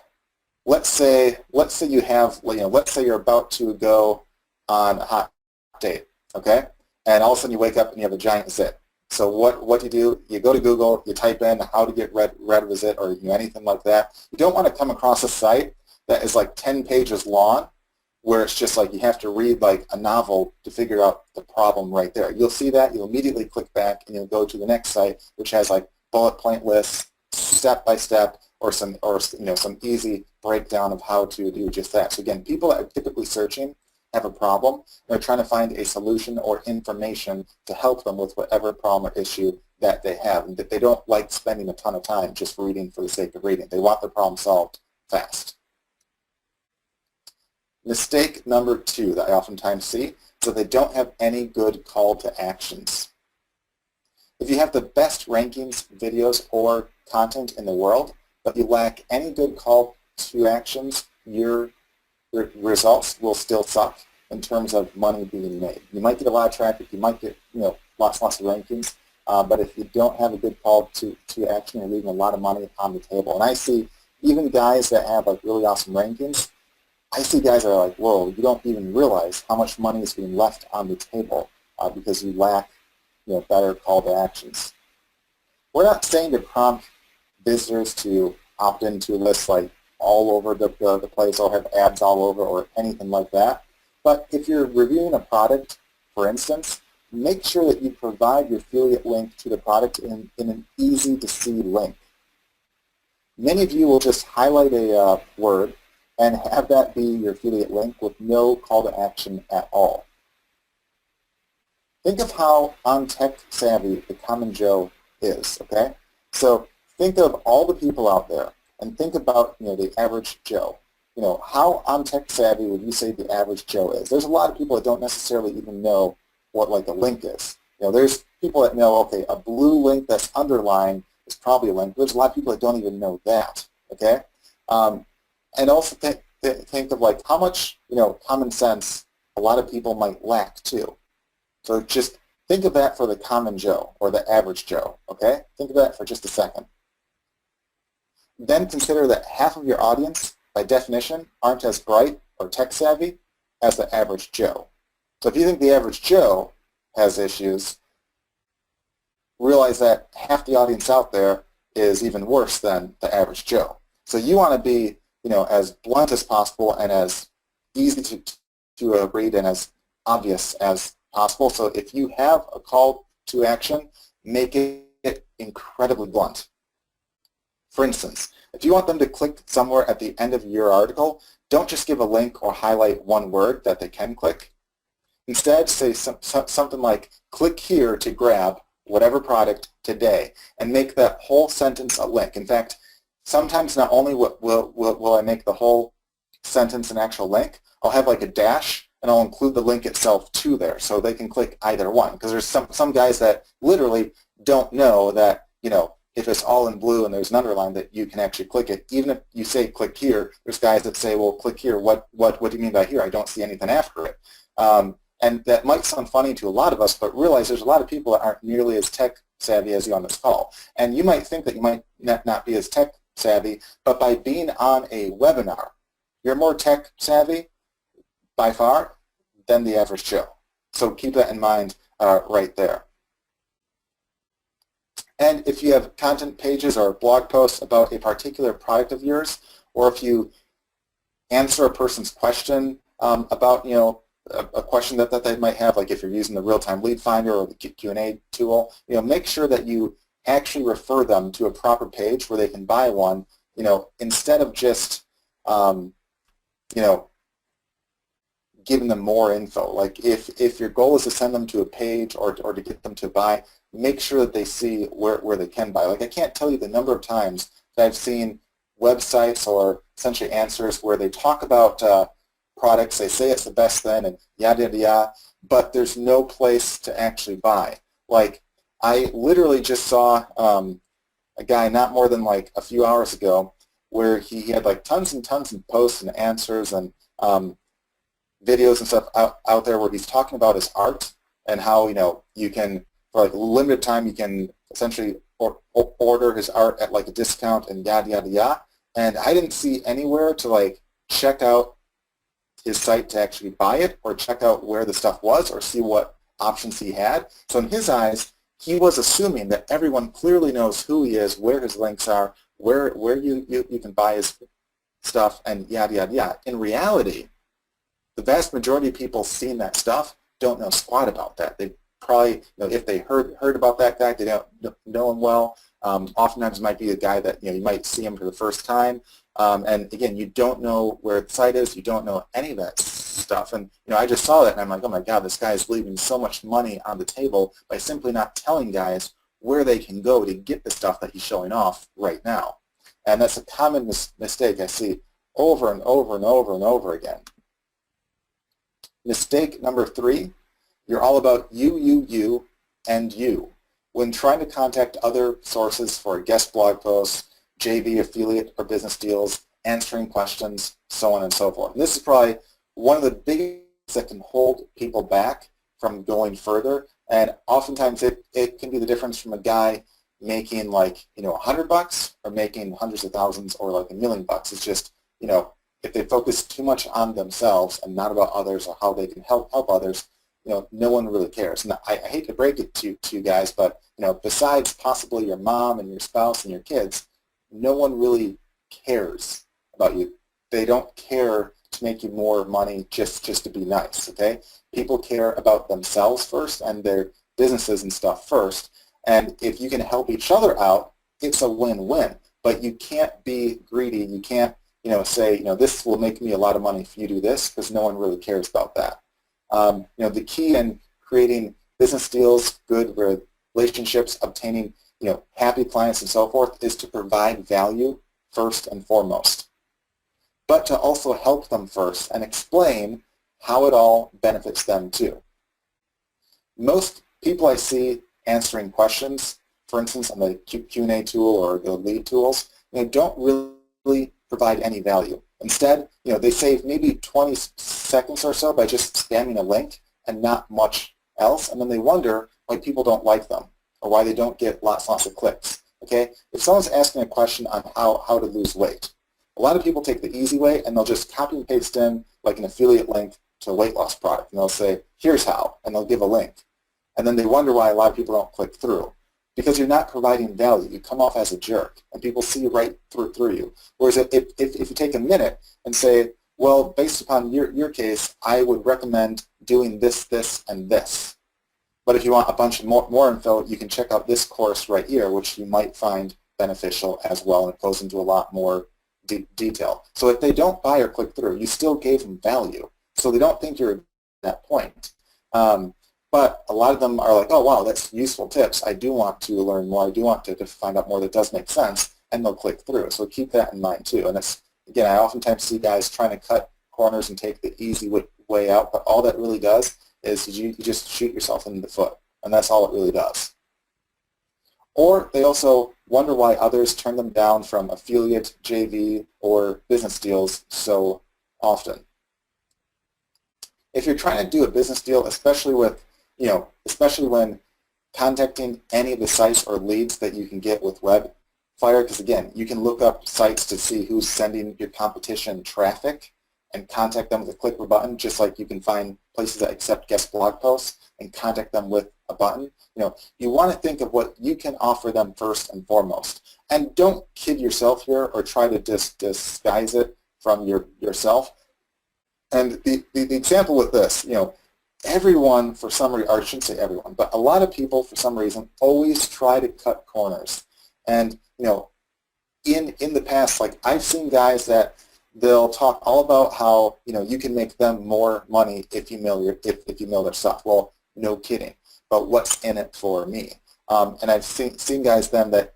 let's say you have, let's say you're about to go on a hot date, okay? And all of a sudden you wake up and you have a giant zit. So what you do, you go to Google, you type in how to get rid of a zit or anything like that. You don't want to come across a site that is like 10 pages long where it's just like you have to read like a novel to figure out the problem right there. You'll see that, you'll immediately click back and you'll go to the next site which has like bullet point lists, step by step, or some easy breakdown of how to do just that. So again, people that are typically searching have a problem. They're trying to find a solution or information to help them with whatever problem or issue that they have. And that they don't like spending a ton of time just reading for the sake of reading. They want the problem solved fast. Mistake number 2 that I oftentimes see is that they don't have any good call to actions. If you have the best rankings, videos, or content in the world, but you lack any good call to actions, your results will still suck in terms of money being made. You might get a lot of traffic, you might get lots of rankings, but if you don't have a good call to action, you're leaving a lot of money on the table. And I see even guys that have like really awesome rankings, I see guys that are like, whoa, you don't even realize how much money is being left on the table because you lack better call to actions. We're not saying to prompt visitors to opt into lists like all over the place or have ads all over or anything like that. But if you're reviewing a product, for instance, make sure that you provide your affiliate link to the product in an easy-to-see link. Many of you will just highlight a word and have that be your affiliate link with no call to action at all. Think of how untech savvy the common Joe is, okay? So think of all the people out there and think about the average Joe. How untech savvy would you say the average Joe is? There's a lot of people that don't necessarily even know what like a link is. There's people that know, okay, a blue link that's underlined is probably a link. There's a lot of people that don't even know that, okay? And also think of like how much common sense a lot of people might lack too. So just think of that for the common Joe or the average Joe, okay? Think of that for just a second. Then consider that half of your audience, by definition, aren't as bright or tech savvy as the average Joe. So if you think the average Joe has issues, realize that half the audience out there is even worse than the average Joe. So you want to be as blunt as possible and as easy to read and as obvious as possible. So if you have a call to action, make it incredibly blunt. For instance, if you want them to click somewhere at the end of your article, don't just give a link or highlight one word that they can click. Instead, say something like, click here to grab whatever product today, and make that whole sentence a link. In fact, sometimes not only will I make the whole sentence an actual link, I'll have like a dash, and I'll include the link itself to there so they can click either one. Because there's some guys that literally don't know that, if it's all in blue and there's an underline that you can actually click it. Even if you say click here, there's guys that say, well, click here. What do you mean by here? I don't see anything after it. And that might sound funny to a lot of us, but realize there's a lot of people that aren't nearly as tech savvy as you on this call. And you might think that you might not be as tech savvy, but by being on a webinar, you're more tech savvy by far than the average Joe. So keep that in mind right there. And if you have content pages or blog posts about a particular product of yours, or if you answer a person's question about a question that they might have, like if you're using the real-time lead finder or the Q&A tool, make sure that you actually refer them to a proper page where they can buy one, instead of just giving them more info. Like if your goal is to send them to a page or to get them to buy, make sure that they see where they can buy. Like I can't tell you the number of times that I've seen websites or essentially answers where they talk about products, they say it's the best thing and yada yada yada, but there's no place to actually buy. Like I literally just saw a guy not more than like a few hours ago where he had like tons and tons of posts and answers and videos and stuff out there where he's talking about his art and how you can, for like a limited time, you can essentially order his art at like a discount and yada yada yada. And I didn't see anywhere to like check out his site to actually buy it or check out where the stuff was or see what options he had. So in his eyes, he was assuming that everyone clearly knows who he is, where his links are, where you can buy his stuff, and yada yada yada. In reality, the vast majority of people seeing that stuff don't know squat about that. They probably, if they heard about that guy, they don't know him well. Oftentimes it might be a guy that you might see him for the first time. And again, you don't know where the site is. You don't know any of that stuff. And I just saw that, and I'm like, oh my God, this guy is leaving so much money on the table by simply not telling guys where they can go to get the stuff that he's showing off right now. And that's a common mistake I see over and over and over and over again. Mistake number 3, you're all about you, and you. when trying to contact other sources for guest blog posts, JV, affiliate, or business deals, answering questions, so on and so forth. And this is probably one of the biggest that can hold people back from going further, and oftentimes it can be the difference from a guy making like, $100 or making hundreds of thousands or like $1 million. It's just, if they focus too much on themselves and not about others or how they can help others, no one really cares. And I hate to break it to you guys, but besides possibly your mom and your spouse and your kids, no one really cares about you. They don't care to make you more money just to be nice, okay? People care about themselves first and their businesses and stuff first. And if you can help each other out, it's a win-win. But you can't be greedy. You can't, say, this will make me a lot of money if you do this, because no one really cares about that. The key in creating business deals, good relationships, obtaining, happy clients and so forth is to provide value first and foremost, but to also help them first and explain how it all benefits them too. Most people I see answering questions, for instance, on the Q&A tool or the lead tools, don't really provide any value. Instead, they save maybe 20 seconds or so by just spamming a link and not much else, and then they wonder why people don't like them or why they don't get lots and lots of clicks. Okay? If someone's asking a question on how to lose weight, a lot of people take the easy way and they'll just copy and paste in like an affiliate link to a weight loss product, and they'll say, here's how, and they'll give a link. And then they wonder why a lot of people don't click through. Because you're not providing value. You come off as a jerk, and people see right through you. Whereas if you take a minute and say, well, based upon your case, I would recommend doing this, this, and this. But if you want a bunch of more info, you can check out this course right here, which you might find beneficial as well, and it goes into a lot more detail. So if they don't buy or click through, you still gave them value. So they don't think you're at that point. But a lot of them are like, oh, wow, that's useful tips. I do want to learn more. I do want to find out more that does make sense, and they'll click through. So keep that in mind, too. And it's, again, I oftentimes see guys trying to cut corners and take the easy way out, but all that really does is you just shoot yourself in the foot, and that's all it really does. Or they also wonder why others turn them down from affiliate, JV, or business deals so often. If you're trying to do a business deal, especially when contacting any of the sites or leads that you can get with Webfire, because again, you can look up sites to see who's sending your competition traffic and contact them with a click of a button, just like you can find places that accept guest blog posts and contact them with a button. You want to think of what you can offer them first and foremost. And don't kid yourself here or try to disguise it from yourself. And the example with this, everyone for some reason, or I shouldn't say everyone, but a lot of people for some reason always try to cut corners. And in the past, like I've seen guys that they'll talk all about how you can make them more money if you mail their stuff. Well, no kidding. But what's in it for me? And I've seen guys then that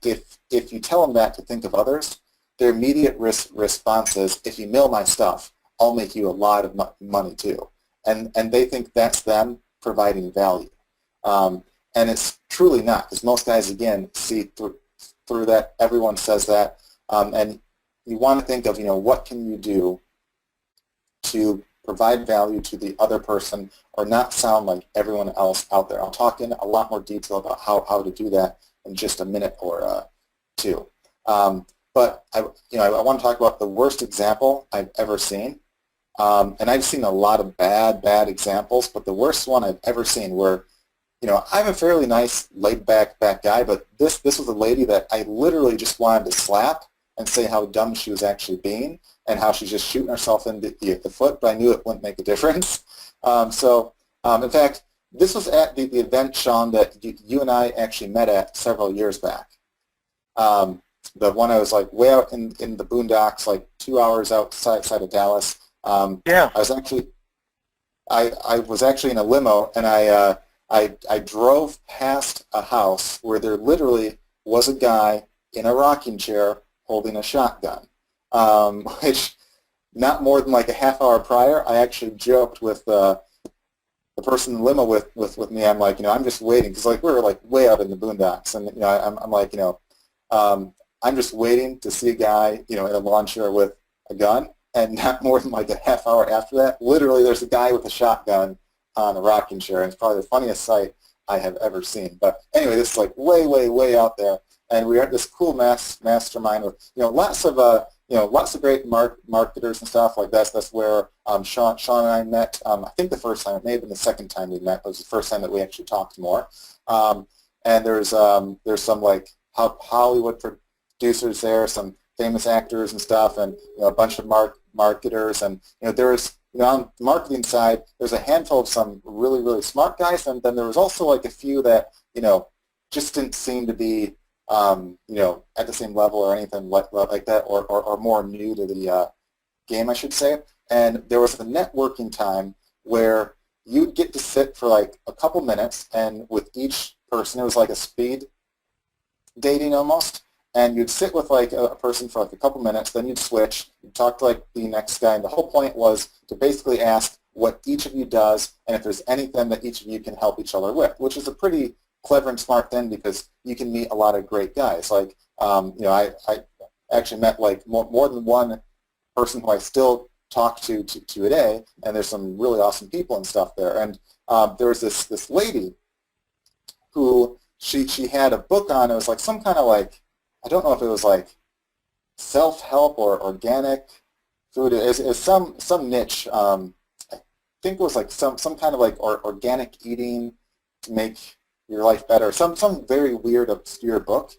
if you tell them that to think of others, their immediate response is, if you mail my stuff, I'll make you a lot of money too. And they think that's them providing value. And it's truly not, because most guys, again, see through that. Everyone says that. And you want to think of, what can you do to provide value to the other person or not sound like everyone else out there. I'll talk in a lot more detail about how to do that in just a minute or two. But I want to talk about the worst example I've ever seen. And I've seen a lot of bad examples, but the worst one I've ever seen where, I'm a fairly nice, laid-back guy, but this was a lady that I literally just wanted to slap and say how dumb she was actually being and how she's just shooting herself in the foot, but I knew it wouldn't make a difference. In fact, this was at the event, Sean, that you and I actually met at several years back. The one I was like way out in the boondocks, like 2 hours outside of Dallas. Yeah. I was actually in a limo, and I drove past a house where there literally was a guy in a rocking chair holding a shotgun, which not more than like a half hour prior, I actually joked with the the person in the limo with me, I'm like, I'm just waiting because like we were like way out in the boondocks, and I'm like, I'm just waiting to see a guy, in a lawn chair with a gun, and not more than like a half hour after that, literally there's a guy with a shotgun on a rocking chair, and it's probably the funniest sight I have ever seen. But anyway, this is like way, way, way out there, and we are this cool mastermind with lots of lots of great marketers and stuff like that. That's where Sean and I met. I think the first time, it may have been the second time we met, but it was the first time that we actually talked more. And there's some like Hollywood producers there, some famous actors and stuff, and a bunch of marketers. And there's on the marketing side, there's a handful of some really, really smart guys, and then there was also like a few that just didn't seem to be at the same level or anything like that, or more new to the game, I should say. And there was a networking time where you'd get to sit for like a couple minutes, and with each person, it was like a speed dating almost, and you'd sit with like a person for like a couple minutes, then you'd switch, you'd talk to like the next guy, and the whole point was to basically ask what each of you does, and if there's anything that each of you can help each other with, which is a pretty clever and smart thing because you can meet a lot of great guys. Like, I actually met like more than one person who I still talk to today, and there's some really awesome people and stuff there. And there was this lady who she had a book on. It was like some kind of like, I don't know if it was like self-help or organic food. It was some niche. I think it was like some kind of like organic eating to make your life better. Some very weird, obscure book.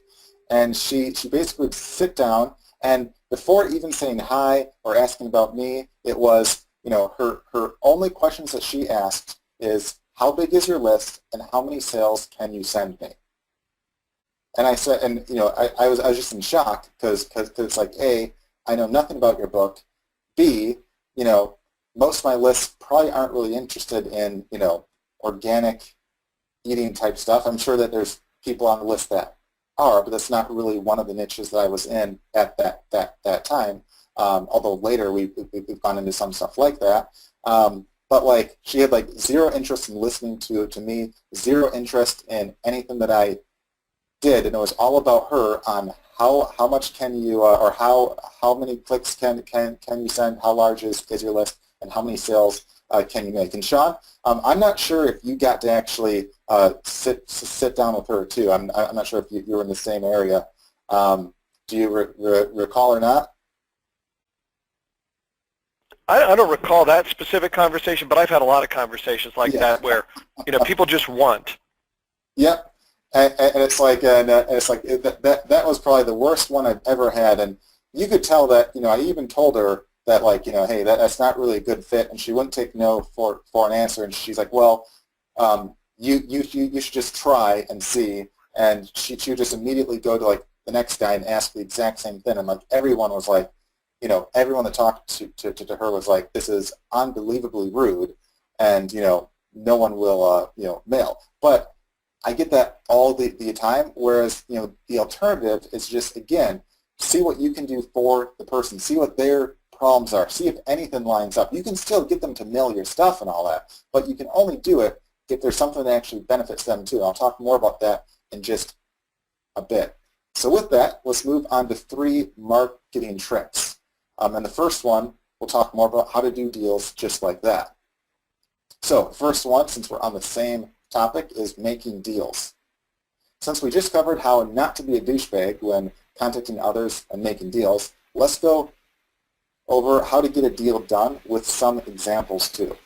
And she basically would sit down, and before even saying hi or asking about me, it was, her only questions that she asked is, how big is your list and how many sales can you send me? And I said, and I was just in shock because it's like, A, I know nothing about your book. B, most of my lists probably aren't really interested in, organic eating type stuff. I'm sure that there's people on the list that are, but that's not really one of the niches that I was in at that time. Although later we've gone into some stuff like that. But like she had like zero interest in listening to me, zero interest in anything that I did, and it was all about her on how much can you or how many clicks can you send, how large is your list, and how many sales can you make. And Sean, I'm not sure if you got to actually sit down with her too. I'm not sure if you were in the same area. Do you recall or not? I don't recall that specific conversation, but I've had a lot of conversations like that where people just want. Yep. And it's like that was probably the worst one I've ever had, and you could tell that I even told her that like hey, that's not really a good fit, and she wouldn't take no for an answer, and she's like, well, you should just try and see, and she would just immediately go to like the next guy and ask the exact same thing, and like everyone was like, everyone that talked to her was like, this is unbelievably rude, and no one will mail, but I get that all the time, whereas the alternative is just, again, see what you can do for the person, see what their problems are, see if anything lines up. You can still get them to mail your stuff and all that, but you can only do it if there's something that actually benefits them too. I'll talk more about that in just a bit. So with that, let's move on to 3 marketing tricks. And the first one, we'll talk more about how to do deals just like that. So the first one, since we're on the same topic, is making deals. Since we just covered how not to be a douchebag when contacting others and making deals, let's go over how to get a deal done with some examples too.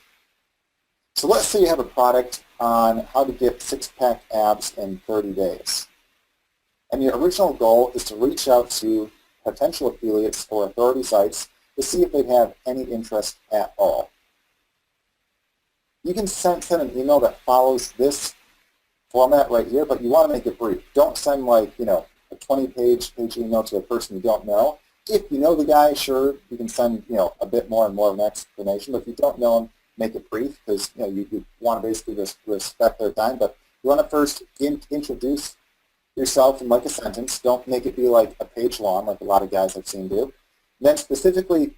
So let's say you have a product on how to get 6-pack abs in 30 days. And your original goal is to reach out to potential affiliates or authority sites to see if they have any interest at all. You can send an email that follows this format right here, but you want to make it brief. Don't send like, a 20-page email to a person you don't know. If you know the guy, sure, you can send, a bit more and more of an explanation, but if you don't know him, make it brief because, you want to basically just respect their time, but you want to first introduce yourself in like a sentence. Don't make it be like a page long like a lot of guys I've seen do. Then specifically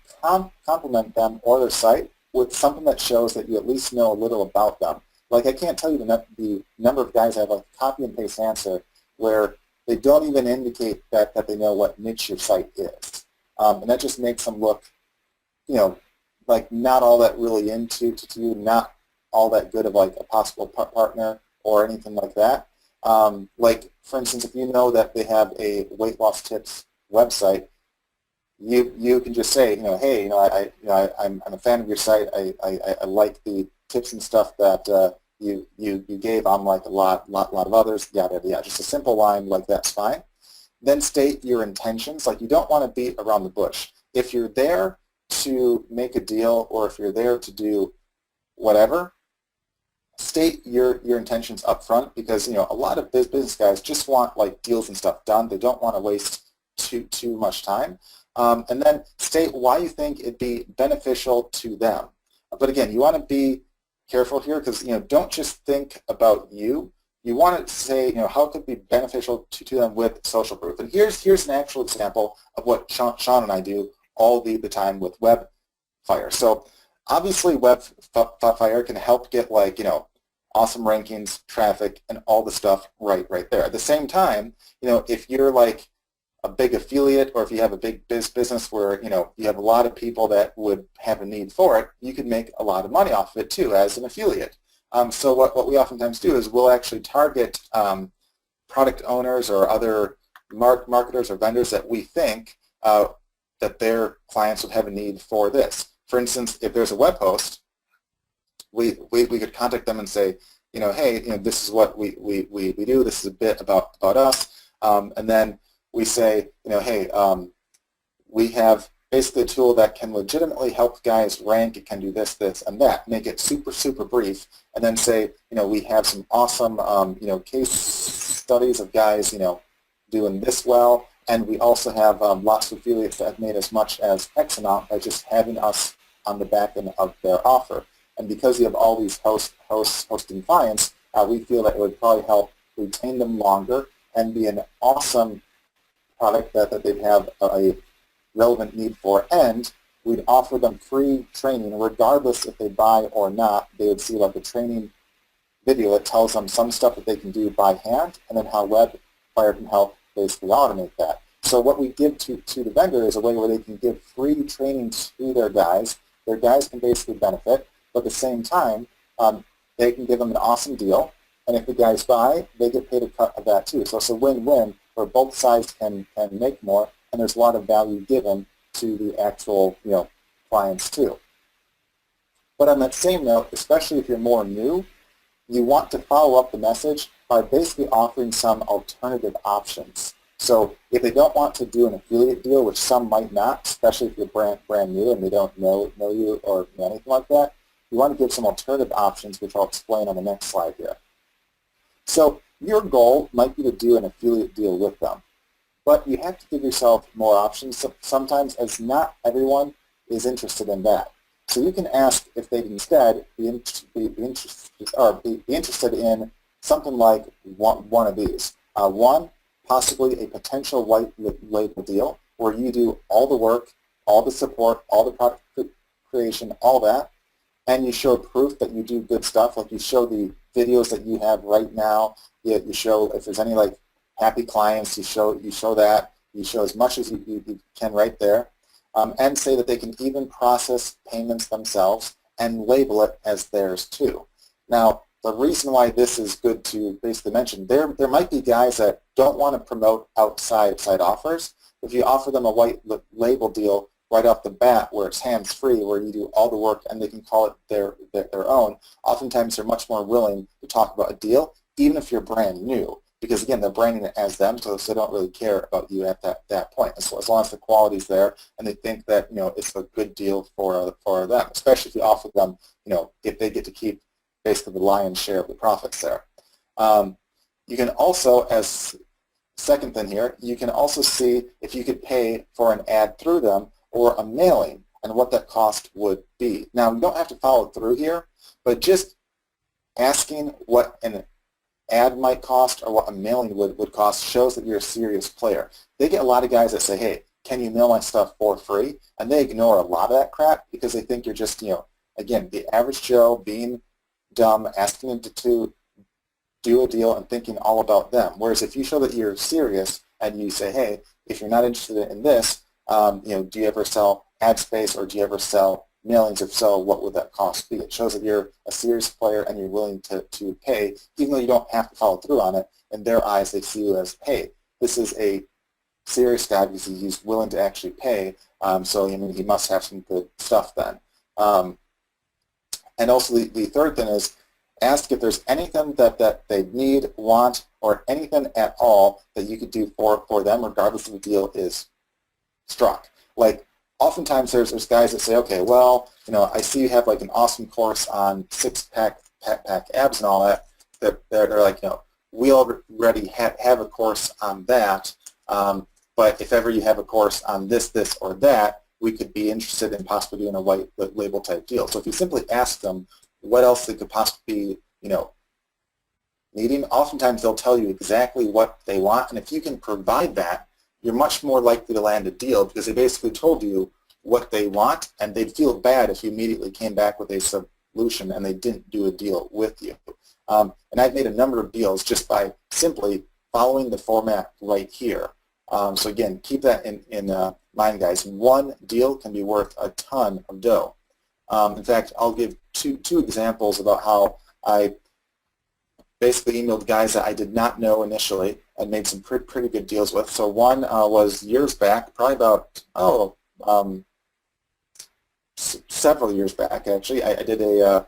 compliment them or their site with something that shows that you at least know a little about them. Like, I can't tell you the number of guys that have a copy and paste answer where they don't even indicate that they know what niche your site is. And that just makes them look, like not all that really into to you, not all that good of like a possible partner or anything like that. Like, for instance, if you know that they have a weight loss tips website, you can just say, hey, I'm a fan of your site. I like the tips and stuff that you gave. I'm like a lot of others. Yada yada yada. Just a simple line like that's fine. Then state your intentions. Like, you don't want to beat around the bush. If you're there to make a deal, or if you're there to do whatever, state your intentions up front, because a lot of business guys just want like deals and stuff done. They don't want to waste too much time. And then state why you think it'd be beneficial to them. But again, you want to be careful here, because don't just think about you. You want to say, how it could be beneficial to them with social proof. And here's an actual example of what Sean and I do all the time with Webfire. So obviously Webfire can help get like, awesome rankings, traffic, and all the stuff right there. At the same time, if you're like a big affiliate, or if you have a big business where, you have a lot of people that would have a need for it, you could make a lot of money off of it too as an affiliate. So what we oftentimes do is we'll actually target product owners or other marketers or vendors that we think that their clients would have a need for this. For instance, if there's a web host, we could contact them and say, hey, this is what we do. This is a bit about us, and then we say, hey, we have basically a tool that can legitimately help guys rank. It can do this, and that. Make it super brief, and then say, we have some awesome, case studies of guys, doing this well, and we also have lots of affiliates that have made as much as X amount by just having us on the back end of their offer. And because you have all these hosting clients, we feel that it would probably help retain them longer and be an awesome product that they'd have a relevant need for, and we'd offer them free training regardless if they buy or not. They would see like a training video that tells them some stuff that they can do by hand, and then how Webfire can help basically automate that. So what we give to the vendor is a way where they can give free training to their guys. Their guys can basically benefit, but at the same time, they can give them an awesome deal, and if the guys buy, they get paid a cut of that too. So it's a win-win where both sides can make more, and there's a lot of value given to the actual clients too. But on that same note, especially if you're more new, you want to follow up the message by basically offering some alternative options. So if they don't want to do an affiliate deal, which some might not, especially if you're brand new and they don't know you or anything like that, you want to give some alternative options, which I'll explain on the next slide here. So your goal might be to do an affiliate deal with them, but you have to give yourself more options sometimes, as not everyone is interested in that. So you can ask if they'd instead be interested in something like one of these. One, possibly a potential white label deal where you do all the work, all the support, all the product creation, all that, and you show proof that you do good stuff. Like, you show the videos that you have right now. You show if there's any like happy clients. You show that. You show as much as you can right there, and say that they can even process payments themselves and label it as theirs too. Now, the reason why this is good to basically mention, there might be guys that don't want to promote outside offers. If you offer them a white label deal right off the bat where it's hands-free, where you do all the work and they can call it their own, oftentimes they're much more willing to talk about a deal, even if you're brand new, because again, they're branding it as them, so they don't really care about you at that point. And so as long as the quality's there and they think that it's a good deal for them, especially if you offer them, if they get to keep basically the lion's share of the profits there. You can also, as second thing here, you can also see if you could pay for an ad through them or a mailing and what that cost would be. Now, you don't have to follow through here, but just asking what an ad might cost or what a mailing would cost shows that you're a serious player. They get a lot of guys that say, hey, can you mail my stuff for free? And they ignore a lot of that crap because they think you're just, again, the average Joe being dumb asking them to do a deal and thinking all about them. Whereas if you show that you're serious and you say, hey, if you're not interested in this, do you ever sell ad space or do you ever sell mailings? If so, what would that cost be? It shows that you're a serious player and you're willing to pay, even though you don't have to follow through on it. In their eyes, they see you as, hey, this is a serious guy because he's willing to actually pay. So he must have some good stuff then. And also the third thing is ask if there's anything that they need, want, or anything at all that you could do for them, regardless if the deal is struck. Like oftentimes there's guys that say, okay, well, I see you have like an awesome course on six-pack abs and all that. They're like, we already have a course on that, but if ever you have a course on this, or that, we could be interested in possibly doing a white label type deal. So if you simply ask them what else they could possibly be, needing, oftentimes they'll tell you exactly what they want, and if you can provide that, you're much more likely to land a deal because they basically told you what they want, and they'd feel bad if you immediately came back with a solution and they didn't do a deal with you. And I've made a number of deals just by simply following the format right here. So again, keep that in mind, guys. One deal can be worth a ton of dough. In fact, I'll give two examples about how I basically emailed guys that I did not know initially and made some pretty good deals with. So one was years back, probably about, several years back actually. I did a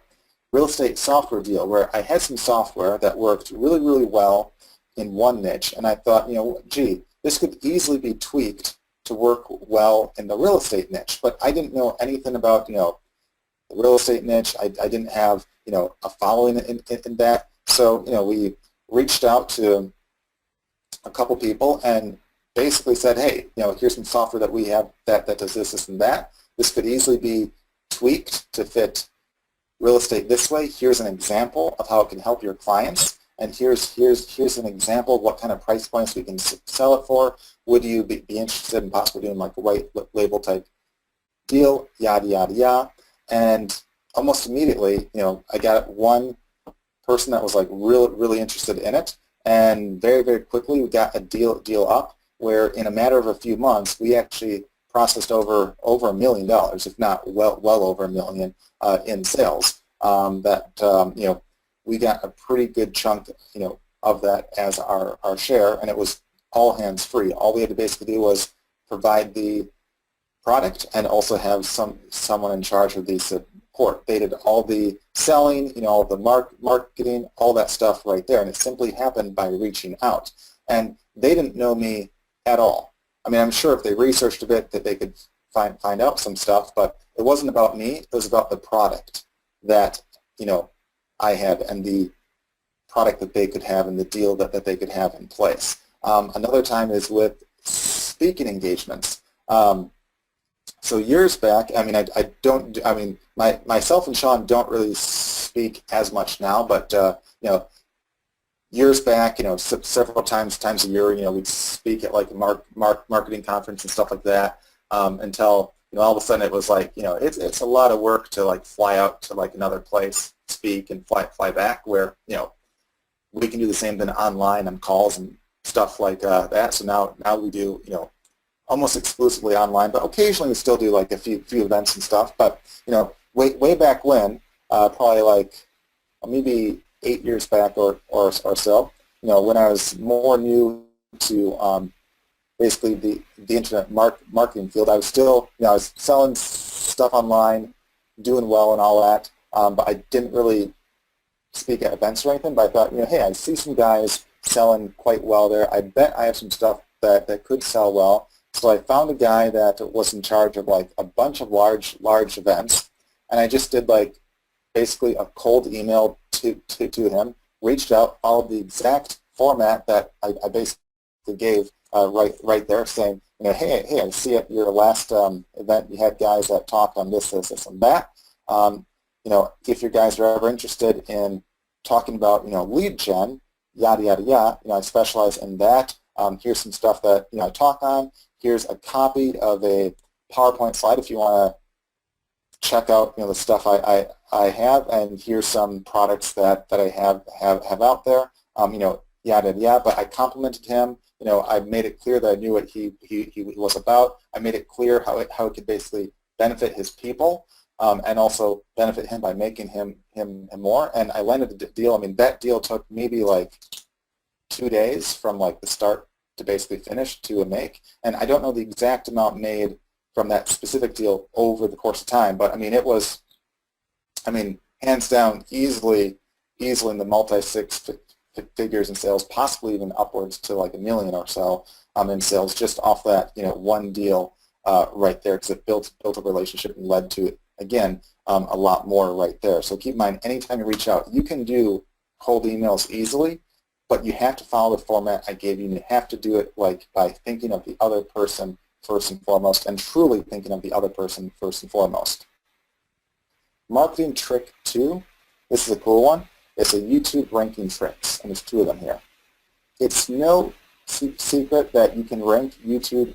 real estate software deal where I had some software that worked really, really well in one niche, and I thought, gee, this could easily be tweaked to work well in the real estate niche, but I didn't know anything about, the real estate niche. I didn't have, a following in that. So, we reached out to a couple people and basically said, hey, here's some software that we have that does this, and that. This could easily be tweaked to fit real estate this way. Here's an example of how it can help your clients. And here's an example of what kind of price points we can sell it for. Would you be interested in possibly doing like a white label type deal, yada, yada, yada. And almost immediately, I got one person that was like really interested in it. And very, very quickly we got a deal up where in a matter of a few months, we actually processed over $1 million, if not well over $1 million in sales. We got a pretty good chunk, of that as our share, and it was all hands free. All we had to basically do was provide the product and also have someone in charge of the support. They did all the selling, all the marketing, all that stuff right there, and it simply happened by reaching out. And they didn't know me at all. I mean, I'm sure if they researched a bit that they could find out some stuff, but it wasn't about me. It was about the product that, I had and the product that they could have and the deal that they could have in place. Another time is with speaking engagements. So years back, myself and Sean don't really speak as much now, but years back, several times a year, we'd speak at like a marketing conference and stuff like that, until all of a sudden it was like, it's a lot of work to like fly out to like another place, speak, and fly back. Where we can do the same thing online on calls and stuff like that. So now we do almost exclusively online, but occasionally we still do like a few events and stuff. But way back when, probably like maybe 8 years back or so, when I was more new to basically the internet marketing field, I was still, I was selling stuff online, doing well and all that, but I didn't really speak at events or anything. But I thought, hey, I see some guys selling quite well there. I bet I have some stuff that could sell well. So I found a guy that was in charge of like a bunch of large events, and I just did like basically a cold email to him, reached out, followed the exact format that I basically gave right there, saying, hey, I see at your last event you had guys that talked on this, and that. If you guys are ever interested in talking about, lead gen, yada, yada, yada, I specialize in that. Here's some stuff that, I talk on. Here's a copy of a PowerPoint slide if you want check out the stuff I have, and here's some products that I have out there. Yada yada. But I complimented him. I made it clear that I knew what he was about. I made it clear how it could basically benefit his people, and also benefit him by making him more. And I landed the deal. I mean, that deal took maybe like 2 days from like the start to basically finish to a make. And I don't know the exact amount made from that specific deal over the course of time, but I mean, it was, hands down, easily in the multi-six figures in sales, possibly even upwards to like $1 million or so in sales, just off that one deal right there, because it built a relationship and led to, again, a lot more right there. So keep in mind, anytime you reach out, you can do cold emails easily, but you have to follow the format I gave you, and you have to do it like by thinking of the other person first and foremost, and truly thinking of the other person first and foremost. Marketing trick 2, this is a cool one. It's a YouTube ranking tricks, and there's 2 of them here. It's no secret that you can rank YouTube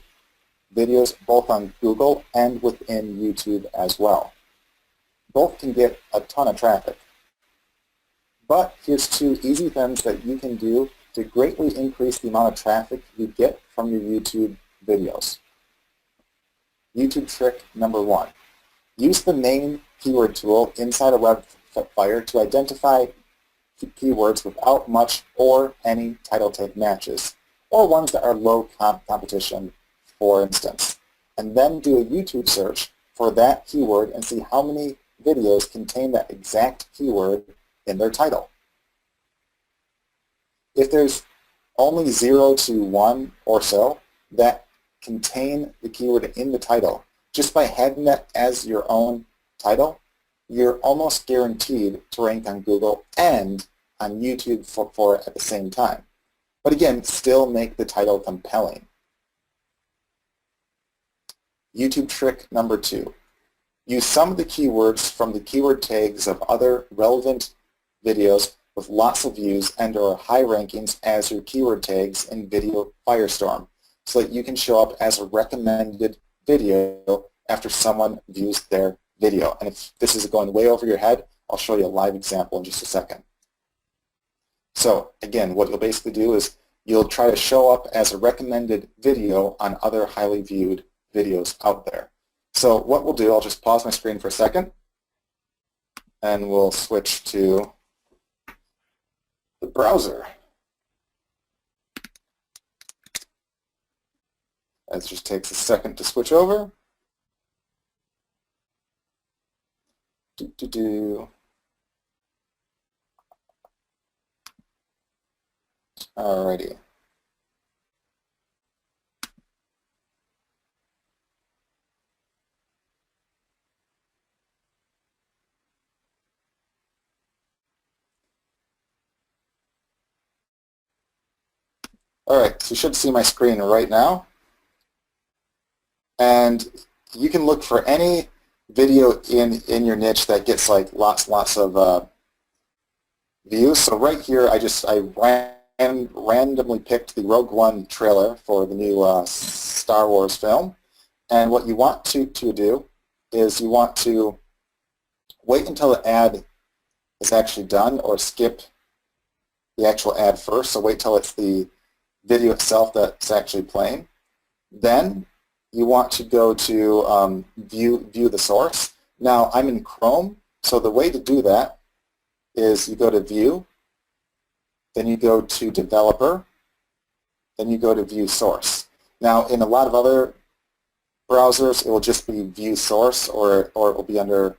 videos both on Google and within YouTube as well. Both can get a ton of traffic. But here's 2 easy things that you can do to greatly increase the amount of traffic you get from your YouTube videos. YouTube trick number 1. Use the main keyword tool inside a webfire to identify keywords without much or any title tag matches, or ones that are low competition, for instance. And then do a YouTube search for that keyword and see how many videos contain that exact keyword in their title. If there's only 0 to 1 or so that contain the keyword in the title, just by having that as your own title, you're almost guaranteed to rank on Google and on YouTube for it at the same time. But again, still make the title compelling. YouTube trick number 2. Use some of the keywords from the keyword tags of other relevant videos with lots of views and or high rankings as your keyword tags in Video Firestorm, so that you can show up as a recommended video after someone views their video. And if this is going way over your head, I'll show you a live example in just a second. So again, what you'll basically do is you'll try to show up as a recommended video on other highly viewed videos out there. So what we'll do, I'll just pause my screen for a second, and we'll switch to the browser. That just takes a second to switch over. Alrighty. Alright, so you should see my screen right now. And you can look for any video in your niche that gets like lots of views. So right here, I randomly picked the Rogue One trailer for the new Star Wars film. And what you want to do is you want to wait until the ad is actually done, or skip the actual ad first. So wait till it's the video itself that's actually playing. Then you want to go to view the source. Now I'm in Chrome, so the way to do that is you go to View, then you go to Developer, then you go to View Source. Now in a lot of other browsers, it will just be View Source, or it will be under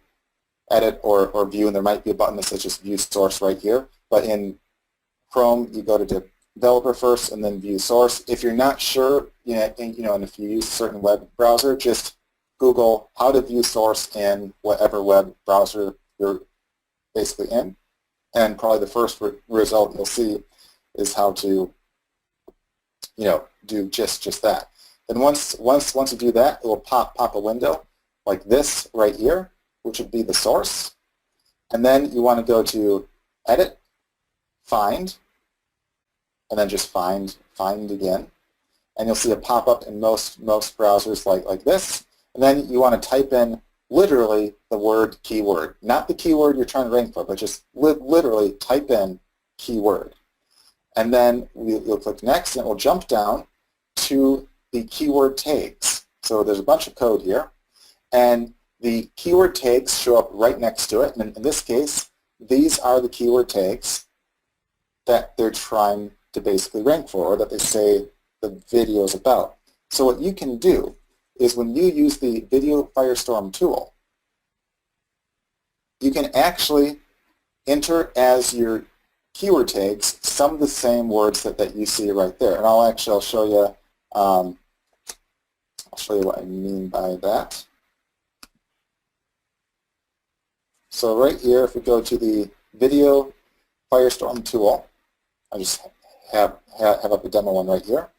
Edit or View, and there might be a button that says just View Source right here. But in Chrome, you go to Developer first and then View Source. If you're not sure, and if you use a certain web browser, just Google how to view source in whatever web browser you're basically in, and probably the first result you'll see is how to, do just that. And once you do that, it will pop a window like this right here, which would be the source. And then you want to go to Edit, Find, and then just find again. And you'll see a pop-up in most browsers like this. And then you want to type in literally the word keyword. Not the keyword you're trying to rank for, but just literally type in keyword. And then you'll click next, and it will jump down to the keyword tags. So there's a bunch of code here, and the keyword tags show up right next to it. And in this case, these are the keyword tags that they're trying to basically rank for, or that they say the video is about. So what you can do is when you use the Video Firestorm tool, you can actually enter as your keyword tags some of the same words that you see right there. And I'll show you what I mean by that. So right here, if we go to the Video Firestorm tool, I just have up a demo one right here.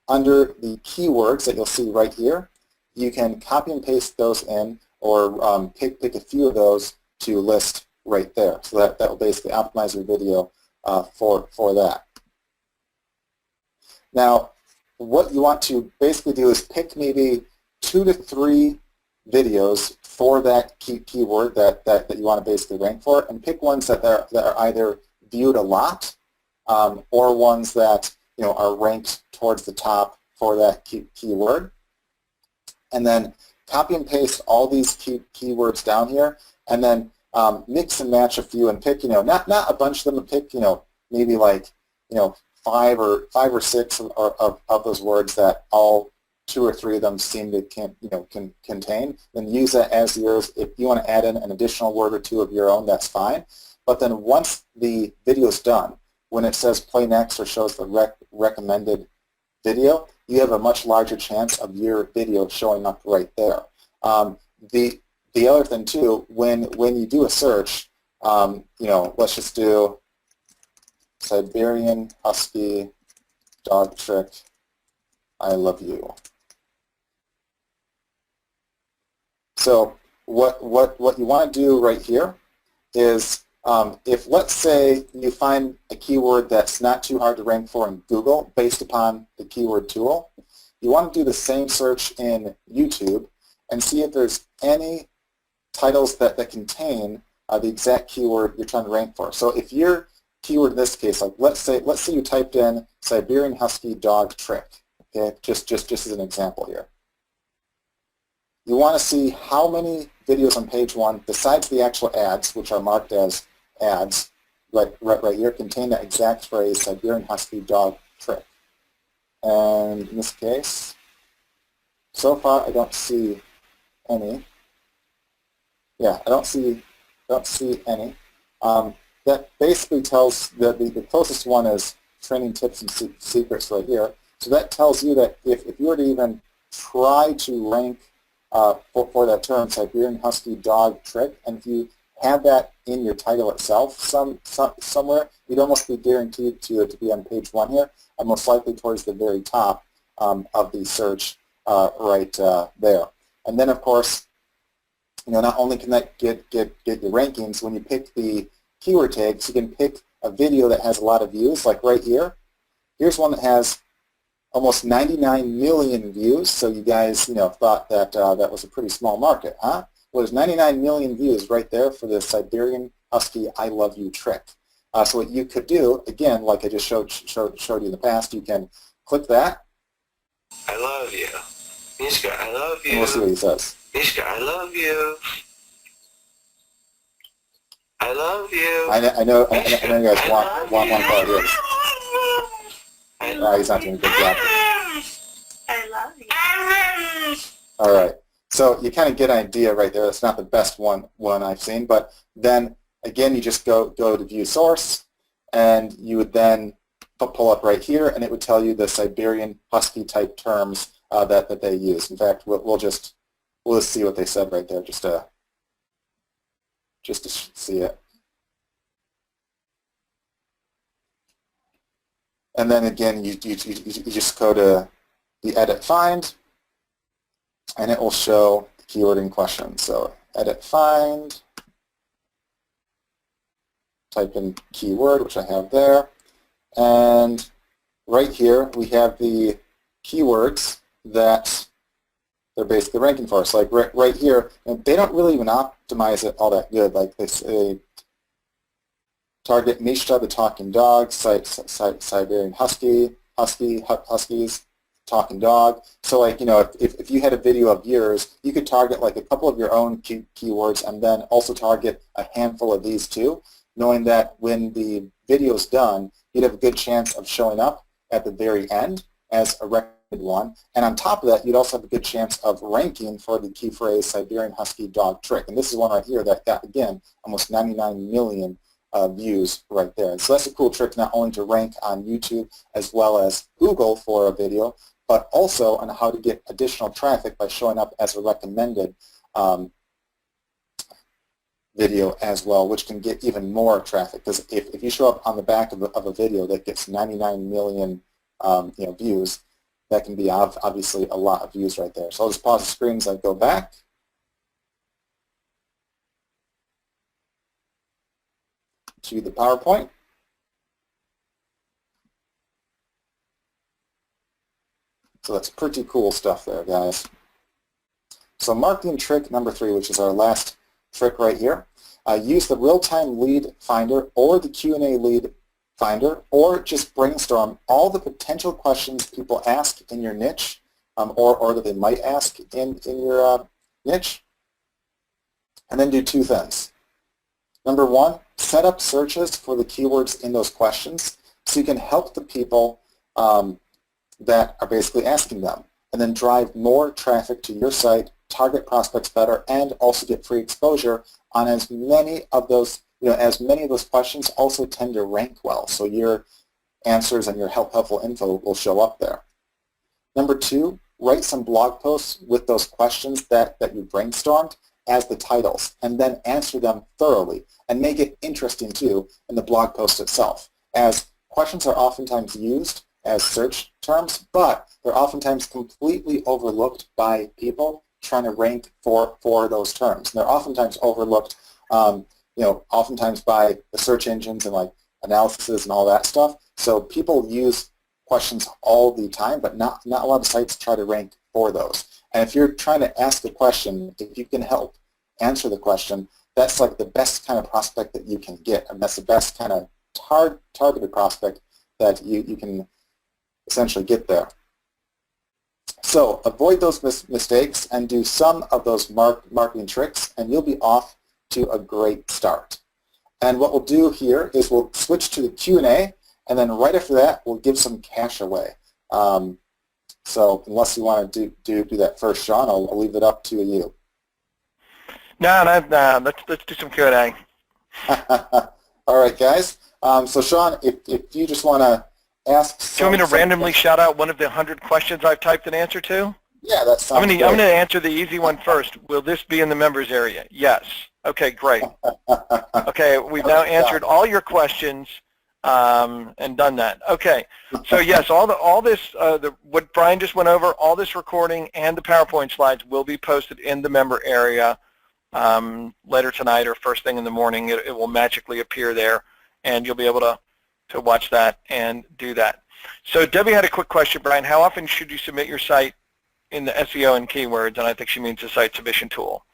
Under the keywords that you'll see right here, you can copy and paste those in, or pick a few of those to list right there. So that will basically optimize your video for that. Now, what you want to basically do is pick maybe 2 to 3 videos for that keyword that you want to basically rank for, and pick ones that are either viewed a lot or ones that are ranked towards the top for that keyword. And then copy and paste all these keywords down here, and then mix and match a few, and pick not a bunch of them, but pick maybe like 5 or 6 of those words that all 2 or 3 of them seem to contain. Then use that as yours. If you want to add in an additional word or 2 of your own, that's fine. But then once the video is done, when it says play next or shows the recommended video, you have a much larger chance of your video showing up right there. The other thing too, when you do a search, let's just do Siberian Husky dog trick, I love you. So what you want to do right here is, if let's say you find a keyword that's not too hard to rank for in Google based upon the keyword tool, you want to do the same search in YouTube and see if there's any titles that contain the exact keyword you're trying to rank for. So if your keyword in this case, like let's say you typed in Siberian Husky dog trick, okay, just as an example here. You want to see how many videos on page 1, besides the actual ads, which are marked as ads, right here, contain that exact phrase, Siberian Husky dog trick. And in this case, so far I don't see any. Yeah, I don't see any. That basically tells that the closest one is training tips and secrets right here. So that tells you that if you were to even try to rank for that term, Siberian Husky dog trick, and if you have that in your title itself somewhere, you'd almost be guaranteed to be on page 1 here, and most likely towards the very top of the search right there. And then, of course, not only can that get your rankings, when you pick the keyword tags, you can pick a video that has a lot of views, like right here. Here's one that has almost 99 million views, so you guys thought that that was a pretty small market, huh? Well, there's 99 million views right there for the Siberian Husky I love you trick. So what you could do, again, like I just showed you in the past, you can click that. I love you. Mishka, I love you. And we'll see what he says. Mishka, I love you. I love you. I know you guys want one part here. He's not doing a good job. I love you. All right. So you kind of get an idea right there. That's not the best one I've seen, but then again, you just go to view source, and you would then pull up right here, and it would tell you the Siberian Husky type terms that they use. In fact, we'll just see what they said right there, just to see it. And then again, you just go to the edit find, and it will show the keyword in question. So edit find, type in keyword, which I have there, and right here we have the keywords that they're basically ranking for. So like right here, and they don't really even optimize it all that good. Like they say, target Mishta the talking dog, Siberian Huskies, talking dog. So like, you know, if you had a video of yours, you could target like a couple of your own keywords and then also target a handful of these too, knowing that when the video's done, you'd have a good chance of showing up at the very end as a recommended one. And on top of that, you'd also have a good chance of ranking for the key phrase Siberian Husky dog trick. And this is one right here that got, again, almost 99 million views right there. And so that's a cool trick not only to rank on YouTube as well as Google for a video, but also on how to get additional traffic by showing up as a recommended video as well, which can get even more traffic. Because if you show up on the back of a video that gets 99 million views, that can be obviously a lot of views right there. So I'll just pause the screen as I go back. To the PowerPoint. So that's pretty cool stuff there, guys. So marketing trick number 3, which is our last trick right here. Use the real-time lead finder or the Q&A lead finder, or just brainstorm all the potential questions people ask in your niche, or that they might ask in your niche, and then do 2 things. Number 1, set up searches for the keywords in those questions so you can help the people that are basically asking them, and then drive more traffic to your site, target prospects better, and also get free exposure on as many of those, as many of those questions also tend to rank well, so your answers and your helpful info will show up there. Number 2, write some blog posts with those questions that you brainstormed as the titles, and then answer them thoroughly, and make it interesting too in the blog post itself, as questions are oftentimes used as search terms, but they're oftentimes completely overlooked by people trying to rank for those terms. And they're oftentimes overlooked, oftentimes by the search engines and like analysis and all that stuff. So people use questions all the time, but not a lot of sites try to rank for those. And if you're trying to ask a question, if you can help answer the question, that's like the best kind of prospect that you can get, and that's the best kind of targeted prospect that you can essentially get there. So avoid those mistakes and do some of those marketing tricks, and you'll be off to a great start. And what we'll do here is we'll switch to the Q&A, and then right after that, we'll give some cash away. So unless you want to do that first, Sean, I'll leave it up to you. No, let's do some Q&A. All right, guys. So Sean, if you just want to ask. Do you want me to randomly shout out one of the 100 questions I've typed an answer to? Yeah, that sounds great. I'm going to answer the easy one first. Will this be in the members area? Yes. Okay, great. Okay, we've now answered all your questions and done that. Okay, so yes, all this, what Brian just went over, all this recording and the PowerPoint slides will be posted in the member area later tonight or first thing in the morning. It will magically appear there, and you'll be able to watch that and do that. So Debbie had a quick question, Brian. How often should you submit your site in the SEO and keywords? And I think she means the site submission tool.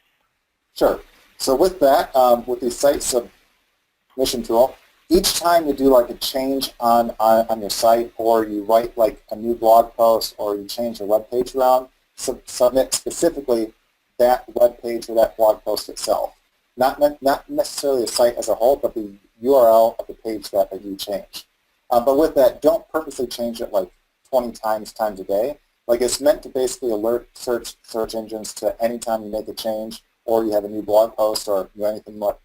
Sure. So with that, with the site submission tool, each time you do like a change on your site, or you write like a new blog post, or you change your web page around, submit specifically that web page or that blog post itself. Not necessarily the site as a whole, but the URL of the page that you change. But with that, don't purposely change it like 20 times a day. Like, it's meant to basically alert search engines to anytime you make a change or you have a new blog post or anything like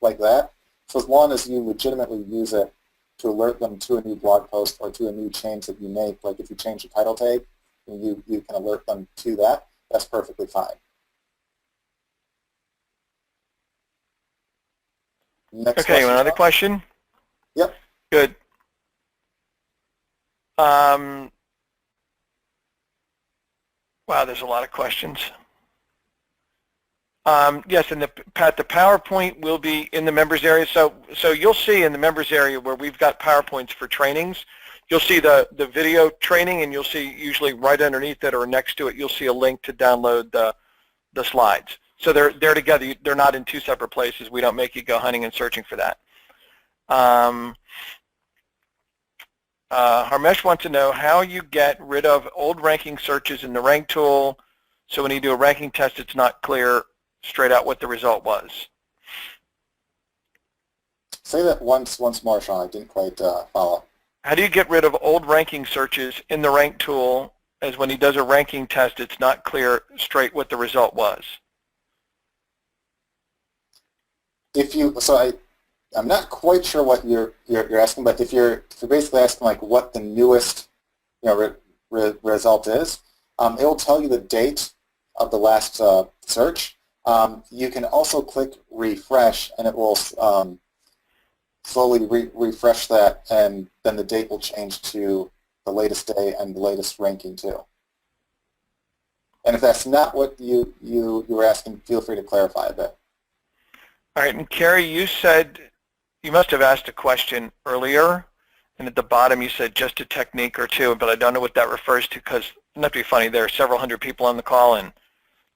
that. So as long as you legitimately use it to alert them to a new blog post or to a new change that you make, like if you change the title tag, you can alert them to that, that's perfectly fine. Next okay, another question? Yep. Good. Wow, there's a lot of questions. Yes, and the PowerPoint will be in the members area. So you'll see in the members area where we've got PowerPoints for trainings, you'll see the video training, and you'll see usually right underneath it or next to it, you'll see a link to download the slides. So they're together. They're not in two separate places. We don't make you go hunting and searching for that. Harmesh wants to know how you get rid of old ranking searches in the rank tool, so when you do a ranking test, it's not clear straight out what the result was. Say that once more, Sean. I didn't quite follow. How do you get rid of old ranking searches in the rank tool, as when he does a ranking test, it's not clear straight what the result was? I'm not quite sure what you're asking, but if you're basically asking like what the newest result is, it will tell you the date of the last search. You can also click refresh, and it will slowly refresh that, and then the date will change to the latest day and the latest ranking too. And if that's not what you were asking, feel free to clarify a bit. All right, and Carrie, you said you must have asked a question earlier, and at the bottom you said just a technique or two, but I don't know what that refers to, because not to be funny, there are several hundred people on the call, and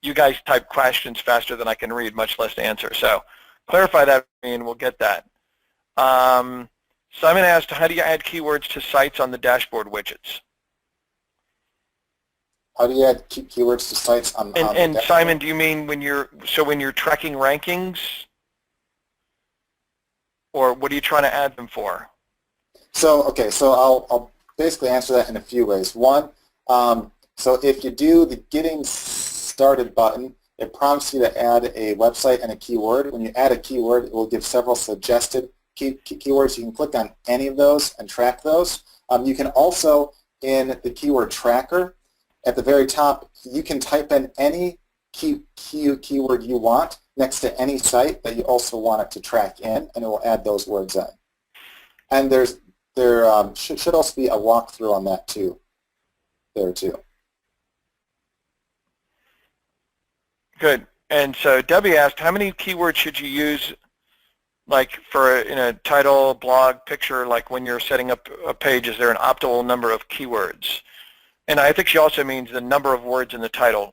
you guys type questions faster than I can read, much less answer. So clarify that for me, and we'll get that. Simon asked, how do you add keywords to sites on the dashboard widgets? How do you add keywords to sites on the And dashboard? Simon, do you mean when you're tracking rankings? Or what are you trying to add them for? So, okay, so I'll basically answer that in a few ways. One, so if you do the Getting Started button, it prompts you to add a website and a keyword. When you add a keyword, it will give several suggested keywords. You can click on any of those and track those. You can also, in the keyword tracker, at the very top, you can type in any keyword you want next to any site that you also want it to track in, and it will add those words in. And there should also be a walkthrough on that too. Good. And so Debbie asked, how many keywords should you use, like for in a title, blog, picture, like when you're setting up a page, is there an optimal number of keywords? And I think she also means the number of words in the title.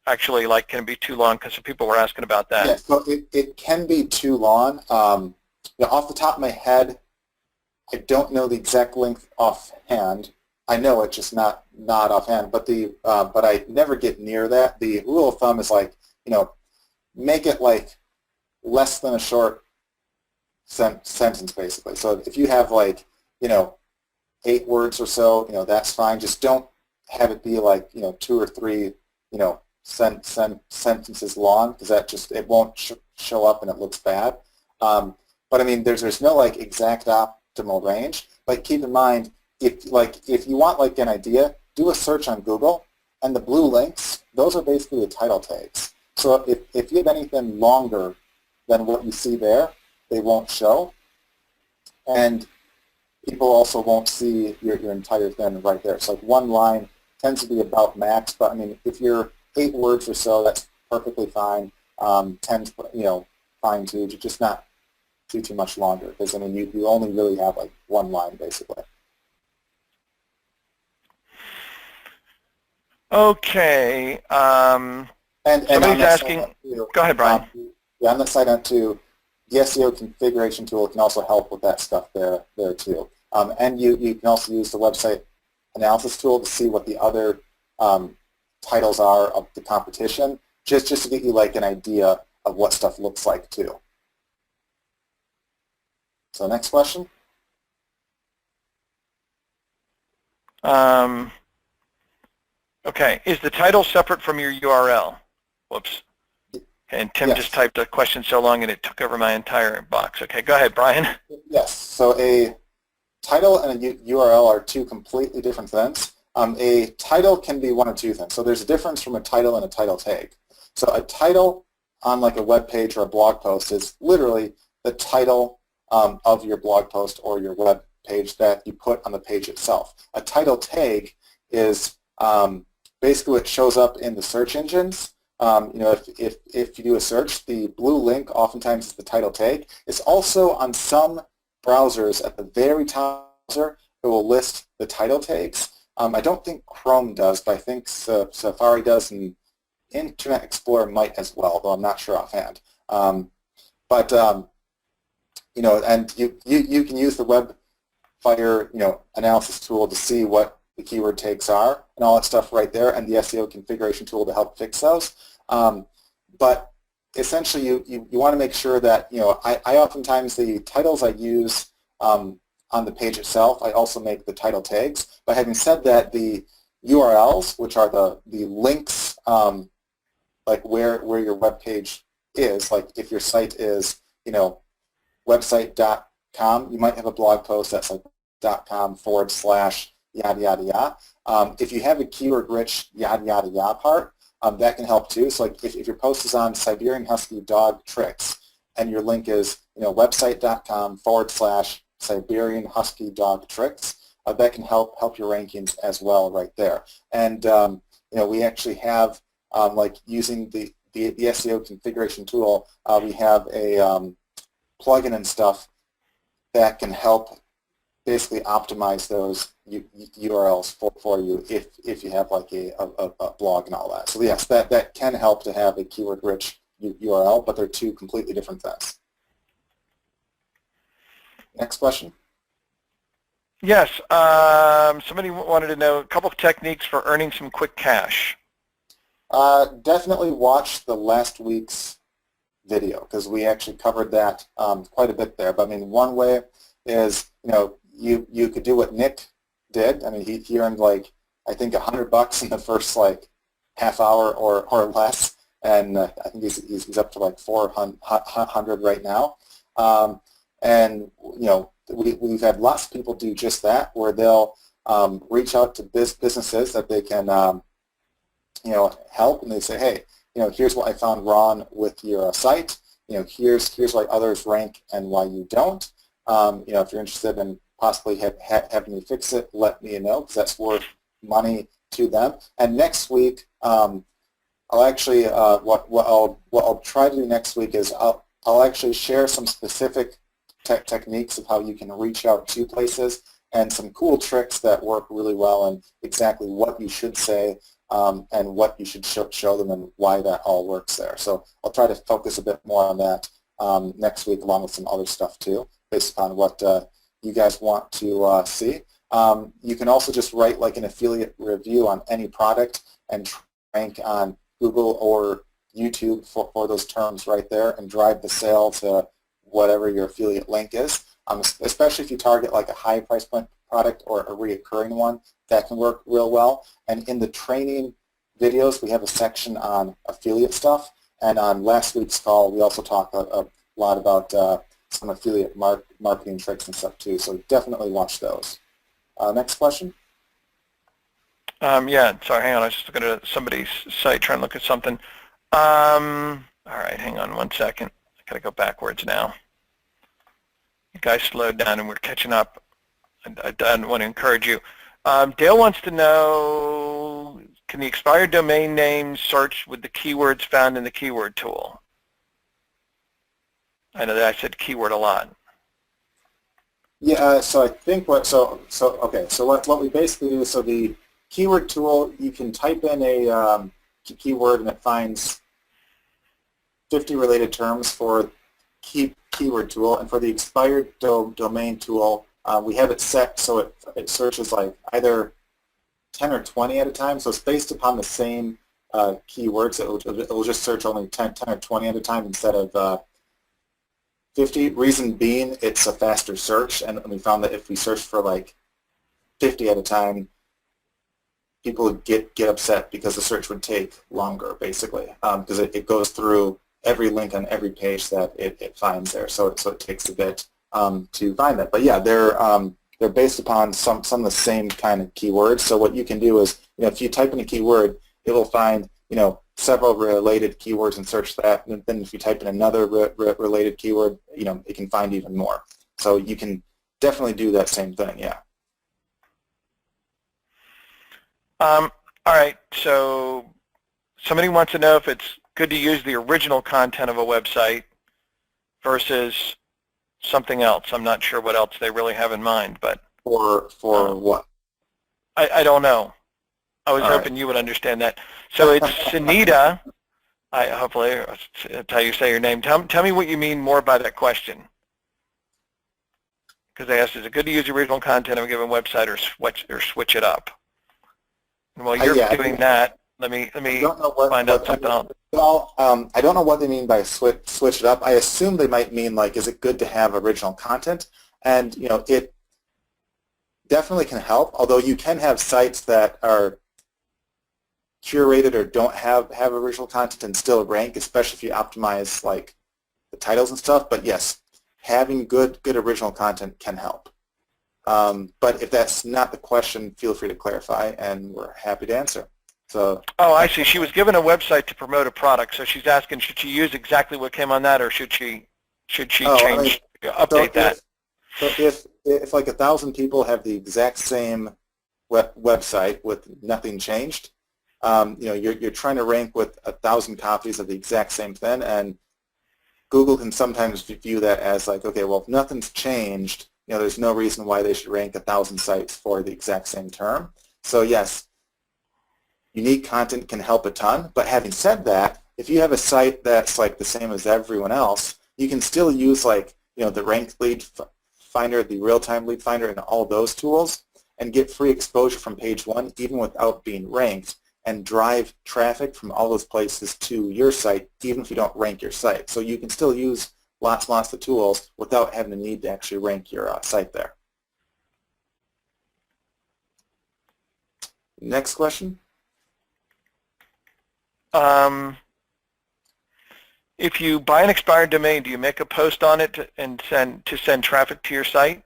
Actually, like, can it be too long? Because some people were asking about that. Yeah, so it can be too long. Off the top of my head, I don't know the exact length offhand. I know it, just not offhand. But but I never get near that. The rule of thumb is like, make it like less than a short sentence, basically. So if you have like 8 words or so, that's fine. Just don't have it be like 2 or 3 sentences long, because it won't show up and it looks bad. But I mean, there's no like exact optimal range. But keep in mind, if you want like an idea, do a search on Google, and the blue links, those are basically the title tags. So if you have anything longer than what you see there, they won't show, and people also won't see your entire thing right there. So like one line tends to be about max, but I mean, if you're 8 words or so, that's perfectly fine. 10's fine too, just not too much longer, because I mean, you only really have like one line basically. Okay. And somebody's asking. Go ahead, Brian. On the site too, the SEO configuration tool can also help with that stuff there too. And you can also use the website analysis tool to see what the other titles are of the competition, just to get you like an idea of what stuff looks like too. So next question. Okay, is the title separate from your URL? Whoops. And Tim just typed a question so long and it took over my entire box. Okay, go ahead, Brian. Yes, so a title and a URL are 2 completely different things. A title can be one of 2 things. So there's a difference from a title and a title tag. So a title on like a web page or a blog post is literally the title of your blog post or your web page that you put on the page itself. A title tag is basically what shows up in the search engines. If you do a search, the blue link oftentimes is the title tag. It's also on some browsers at the very top it will list the title tags. I don't think Chrome does, but I think Safari does, and Internet Explorer might as well, though I'm not sure offhand. You know, and you can use the WebFire, you know, analysis tool to see what the keyword tags are and all that stuff right there, and the SEO configuration tool to help fix those. But essentially, you want to make sure that, you know, I oftentimes, the titles I use on the page itself, I also make the title tags. But having said that, the URLs, which are the links, like where your web page is, like if your site is, you know, website.com, you might have a blog post that's like .com / yada yada yada. If you have a keyword-rich yada yada yada part, that can help too. So like if your post is on Siberian Husky dog tricks and your link is, you know, website.com / Siberian Husky dog tricks, that can help your rankings as well right there. And you know, we actually have like using the SEO configuration tool, we have a plugin and stuff that can help basically optimize those URLs for you if you have like a blog and all that. So yes, that can help to have a keyword-rich URL, but they're two completely different things. Next question. Yes, somebody wanted to know a couple of techniques for earning some quick cash. Definitely watch the last week's video, because we actually covered that quite a bit there. But I mean, one way is, you know, you could do what Nick did. I mean, he earned like, I think $100 in the first like half hour or less, and I think he's up to like 400 right now. And you know, we've had lots of people do just that, where they'll reach out to businesses that they can you know, help, and they say, hey, you know, here's what I found wrong with your site. You know, here's why others rank and why you don't. You know, if you're interested in possibly having me fix it, let me know, because that's worth money to them. And next week, I'll actually what I'll try to do next week is I'll actually share some specific techniques of how you can reach out to places, and some cool tricks that work really well, and exactly what you should say and what you should show them, and why that all works there. So I'll try to focus a bit more on that next week, along with some other stuff too, based upon what you guys want to see. You can also just write like an affiliate review on any product and rank on Google or YouTube for those terms right there, and drive the sale to whatever your affiliate link is. Especially if you target like a high price point product or a reoccurring one, that can work real well. And in the training videos, we have a section on affiliate stuff. And on last week's call, we also talked a lot about some affiliate marketing tricks and stuff too. So definitely watch those. Next question. Yeah, sorry, hang on. I was just looking at somebody's site trying to look at something. All right, hang on one second. I got to go backwards now. You guys slowed down and we're catching up. I want to encourage you. Dale wants to know, can the expired domain name search with the keywords found in the keyword tool? I know that I said keyword a lot. Yeah, so I think what we basically do, so the keyword tool, you can type in a keyword and it finds 50 related terms for keyword tool, and for the expired domain tool, we have it set so it searches like either 10 or 20 at a time, so it's based upon the same keywords. It'll just search only 10 or 20 at a time instead of 50. Reason being, it's a faster search, and we found that if we search for like 50 at a time, people would get upset because the search would take longer, basically, because it goes through every link on every page that it finds there, so it takes a bit to find that. But yeah, they're based upon some of the same kind of keywords. So what you can do is, you know, if you type in a keyword, it will find, you know, several related keywords and search that. And then if you type in another related keyword, you know, it can find even more. So you can definitely do that same thing. Yeah. All right. So somebody wants to know if it's good to use the original content of a website versus something else. I'm not sure what else they really have in mind, but For what? I don't know. I was All right. hoping you would understand that. So it's Sunita. Hopefully that's how you say your name. Tell me what you mean more by that question. Because they asked, is it good to use original content on a given website or switch it up? And while you're doing that, let me find out something else. Well, I don't know what they mean by switch it up. I assume they might mean like, is it good to have original content? And it definitely can help. Although you can have sites that are curated or don't have original content and still rank, especially if you optimize like the titles and stuff. But yes, having good original content can help. But if that's not the question, feel free to clarify, and we're happy to answer. So. Oh, I see. She was given a website to promote a product, so she's asking, should she use exactly what came on that, or should she update that? So if like 1,000 people have the exact same website with nothing changed, you're trying to rank with 1,000 copies of the exact same thing, and Google can sometimes view that as like, okay, well, if nothing's changed, there's no reason why they should rank 1,000 sites for the exact same term. So yes, unique content can help a ton, but having said that, if you have a site that's like the same as everyone else, you can still use like, the ranked lead finder, the real-time lead finder, and all those tools, and get free exposure from page one even without being ranked, and drive traffic from all those places to your site even if you don't rank your site. So you can still use lots and lots of tools without having the need to actually rank your site there. Next question. If you buy an expired domain, do you make a post on it and send traffic to your site?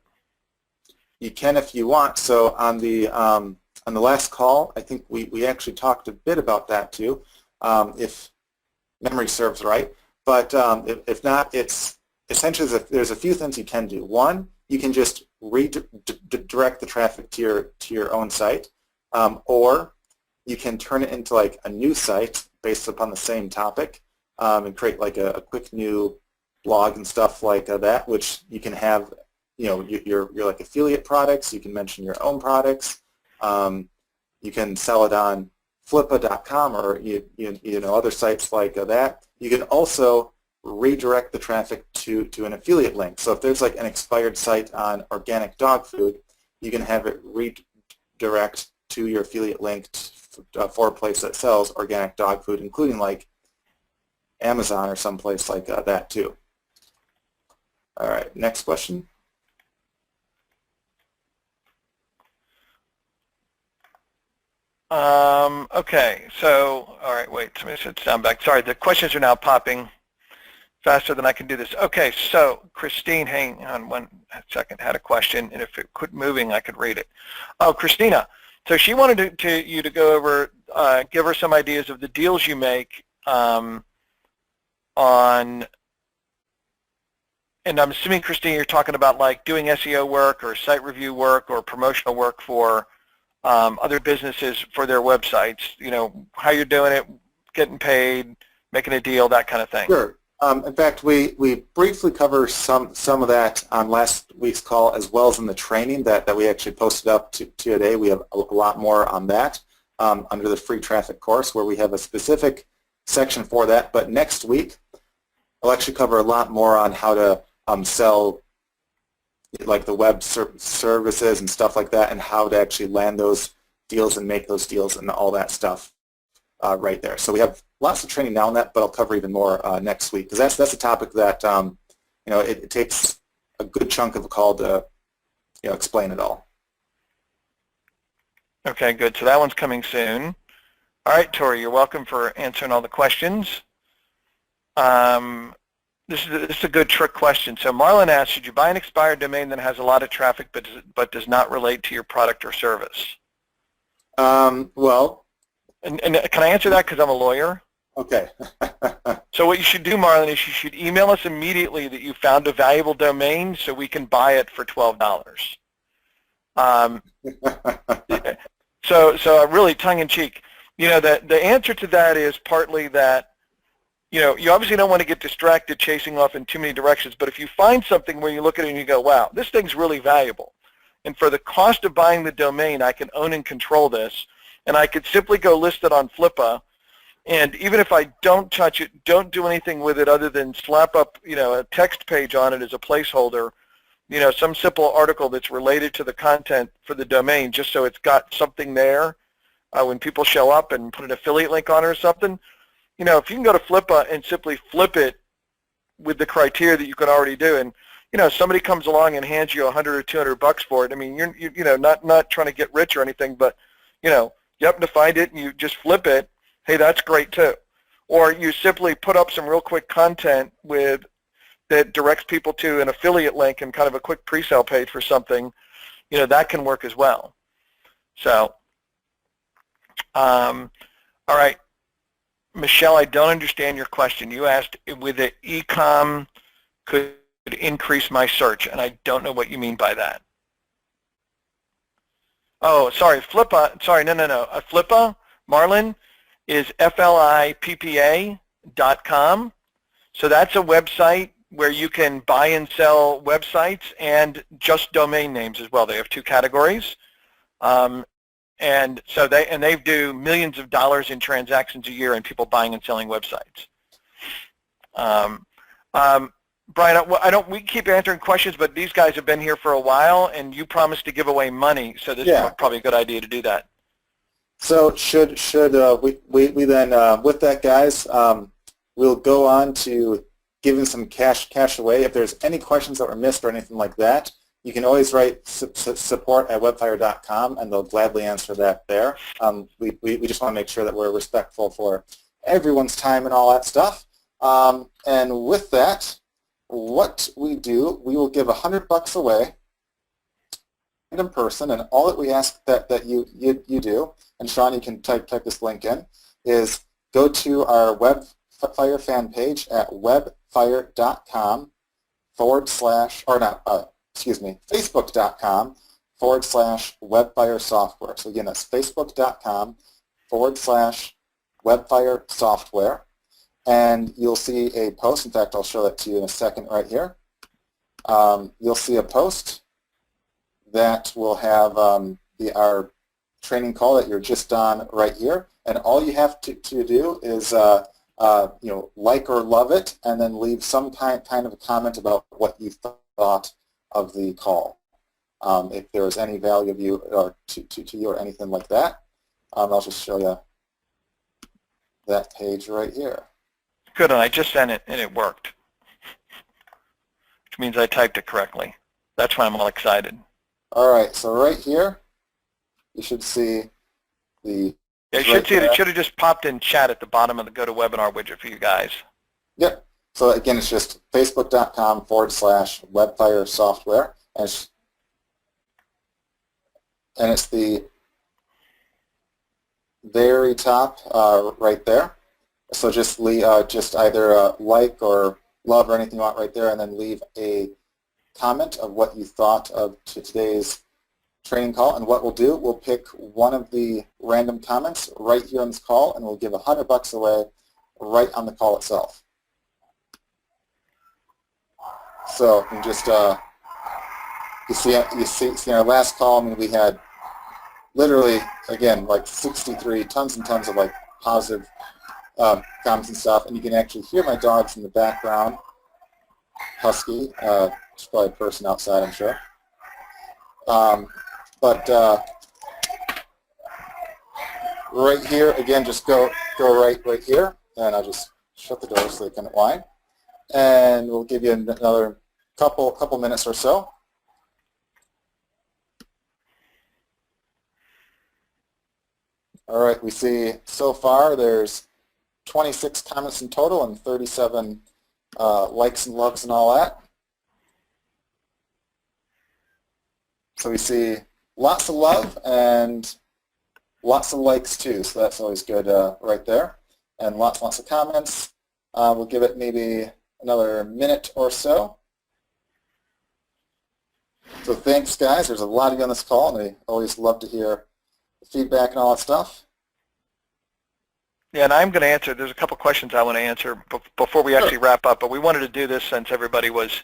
You can if you want. So on the last call, I think we actually talked a bit about that too, if memory serves right. But if not, it's essentially there's a few things you can do. One, you can just redirect the traffic to your own site, or you can turn it into like a new site based upon the same topic, and create like a quick new blog and stuff like that, which you can have, your like affiliate products. You can mention your own products. You can sell it on flippa.com or other sites like that. You can also redirect the traffic to an affiliate link. So if there's like an expired site on organic dog food, you can have it redirect to your affiliate link for a place that sells organic dog food, including like Amazon or someplace like that too. All right, next question. Okay, so, all right, wait, let me sit down back. Sorry, the questions are now popping faster than I can do this. Okay, so Christine, hang on one second, had a question, and if it quit moving, I could read it. Oh, Christina, so she wanted you to go over, give her some ideas of the deals you make on, and I'm assuming, Christine, you're talking about like doing SEO work or site review work or promotional work for other businesses for their websites, how you're doing it, getting paid, making a deal, that kind of thing. Sure. In fact, we briefly cover some of that on last week's call, as well as in the training that we actually posted up to today. We have a lot more on that under the free traffic course, where we have a specific section for that. But next week, I'll actually cover a lot more on how to sell like the web services and stuff like that, and how to actually land those deals and make those deals and all that stuff right there. So we have lots of training now on that, but I'll cover even more next week, because that's a topic that it takes a good chunk of a call to explain it all. Okay, good. So that one's coming soon. All right, Tori, you're welcome for answering all the questions. This is a good trick question. So Marlon asks, should you buy an expired domain that has a lot of traffic but does not relate to your product or service? Well. And can I answer that because I'm a lawyer? Okay. So what you should do, Marlon, is you should email us immediately that you found a valuable domain so we can buy it for $12. So really tongue-in-cheek. The answer to that is partly that you obviously don't want to get distracted chasing off in too many directions, but if you find something where you look at it and you go, wow, this thing's really valuable, And for the cost of buying the domain, I can own and control this. And I could simply go list it on Flippa. And even if I don't touch it, don't do anything with it other than slap up, a text page on it as a placeholder, some simple article that's related to the content for the domain, just so it's got something there when people show up, and put an affiliate link on it or something. If you can go to Flippa and simply flip it with the criteria that you can already do, and somebody comes along and hands you $100 or $200 for it. I mean, you're not trying to get rich or anything, but you happen to find it and you just flip it. Hey, that's great too. Or you simply put up some real quick content that directs people to an affiliate link and kind of a quick pre-sale page for something. That can work as well. So, all right. Michelle, I don't understand your question. You asked with the e-com could increase my search, and I don't know what you mean by that. Oh, sorry, Flippa. Sorry, no. Flippa, Marlon, is flippa.com. So that's a website where you can buy and sell websites and just domain names as well. They have two categories. And so they do millions of dollars in transactions a year and people buying and selling websites. Brian, we keep answering questions, but these guys have been here for a while, and you promised to give away money, so this is probably a good idea to do that. So should we then, with that, guys, we'll go on to giving some cash away. If there's any questions that were missed or anything like that, you can always write support@webfire.com, and they'll gladly answer that there. We just want to make sure that we're respectful for everyone's time and all that stuff. And with that, what we do, we will give $100 away, random person, and all that we ask that you do, and Sean, you can type this link in, is go to our Webfire fan page at webfire.com Facebook.com/Webfire Software. So again, that's Facebook.com/Webfire Software. And you'll see a post. In fact, I'll show that to you in a second right here. You'll see a post that will have our training call that you're just on right here. And all you have to do is like or love it, and then leave some kind of a comment about what you thought of the call. If there was any value of you or to you or anything like that, I'll just show you that page right here. Good, and I just sent it, and it worked, which means I typed it correctly. That's why I'm all excited. All right, so right here, you should see the... Yeah, you should see it. It should have just popped in chat at the bottom of the GoToWebinar widget for you guys. Yep. So again, it's just Facebook.com/Webfire Software, and it's the very top right there. So just either like or love or anything you want right there, and then leave a comment of what you thought of today's training call. And what we'll do, we'll pick one of the random comments right here on this call, and we'll give $100 away right on the call itself. So you can just you see our last call. I mean, we had literally, again, like 63 tons and tons of like positive comments and stuff, and you can actually hear my dogs in the background. Husky, it's probably a person outside, I'm sure. But right here, again, just go right here, and I'll just shut the door so they can whine, and we'll give you another couple minutes or so. All right, we see so far there's 26 comments in total and 37 likes and loves and all that. So we see lots of love and lots of likes too, so that's always good right there. And lots of comments. We'll give it maybe another minute or so. So thanks, guys. There's a lot of you on this call, and we always love to hear feedback and all that stuff. Yeah, and I'm going to answer. There's a couple questions I want to answer before we actually wrap up, but we wanted to do this since everybody was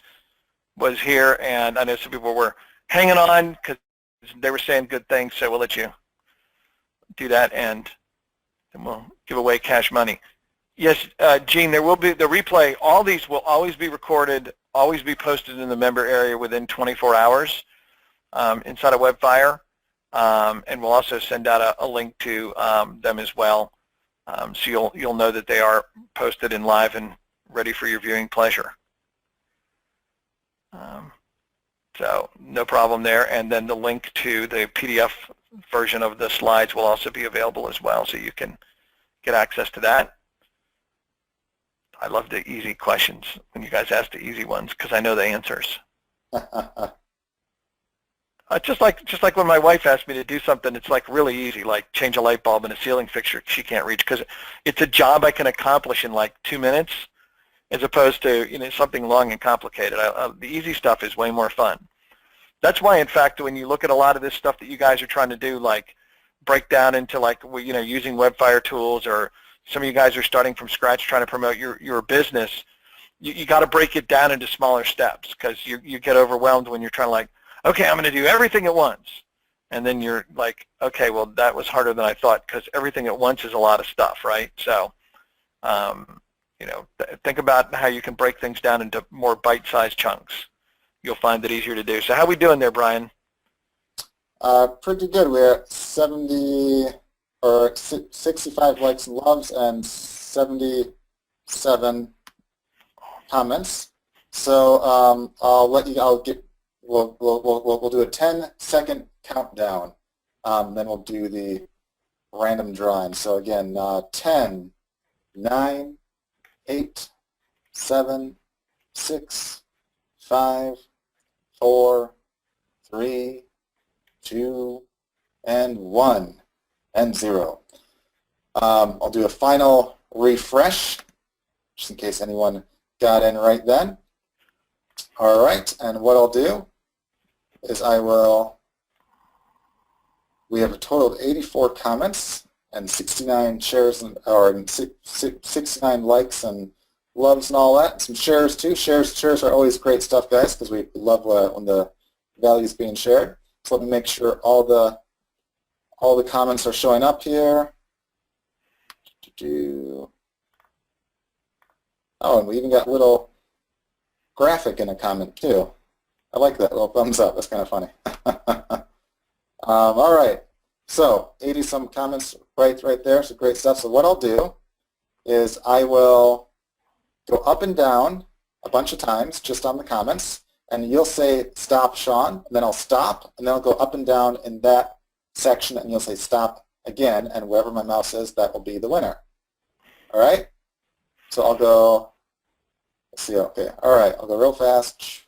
here, and I know some people were hanging on because They were saying good things, so we'll let you do that, and then we'll give away cash money. Yes, Gene, there will be the replay. All these will always be recorded, always be posted in the member area within 24 hours inside of Webfire, and we'll also send out a link to them as well, so you'll know that they are posted and live and ready for your viewing pleasure. So no problem there, and then the link to the PDF version of the slides will also be available as well, so you can get access to that. I love the easy questions when you guys ask the easy ones because I know the answers. Just like when my wife asked me to do something, it's like really easy, like change a light bulb in a ceiling fixture she can't reach, because it's a job I can accomplish in like 2 minutes, as opposed to something long and complicated. The easy stuff is way more fun. That's why, in fact, when you look at a lot of this stuff that you guys are trying to do, like break down into like using Webfire tools, or some of you guys are starting from scratch trying to promote your business, you got to break it down into smaller steps, because you get overwhelmed when you're trying to like, okay, I'm going to do everything at once. And then you're like, okay, well, that was harder than I thought, because everything at once is a lot of stuff, right? So, think about how you can break things down into more bite-sized chunks. You'll find it easier to do. So how we doing there, Brian? Pretty good. We're at 65 likes and loves and 77 comments. So we'll do a 10-second countdown. Then we'll do the random drawing. So again, 10, 9, 8, 7, 6, 5, 4, 3, 2, and 1, and 0. I'll do a final refresh, just in case anyone got in right then. All right, and what I'll do is we have a total of 84 comments and 69 shares, or 69 likes and loves and all that. Some shares too. Shares are always great stuff, guys, because we love when the value is being shared. So let me make sure all the comments are showing up here. Oh, and we even got a little graphic in a comment too. I like that little thumbs up. That's kind of funny. All right. So 80-some comments right there. So great stuff. So what I'll do is I will go up and down a bunch of times just on the comments, and you'll say stop, Sean, and then I'll stop, and then I'll go up and down in that section, and you'll say stop again, and wherever my mouse is, that will be the winner. All right? So I'll go, let's see, okay, all right, I'll go real fast.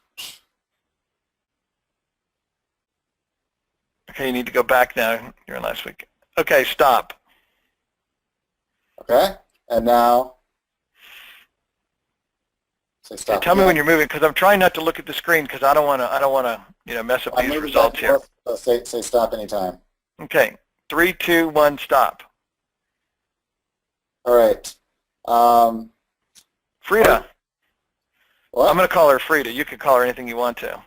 Okay, you need to go back now. You're in last week. Okay, stop. Okay, and now say stop. Okay, tell me when you're moving, because I'm trying not to look at the screen, because I don't want to mess up these results here. Say stop anytime. Okay, 3, 2, 1, stop. All right. Frida. What? I'm going to call her Frida. You can call her anything you want to.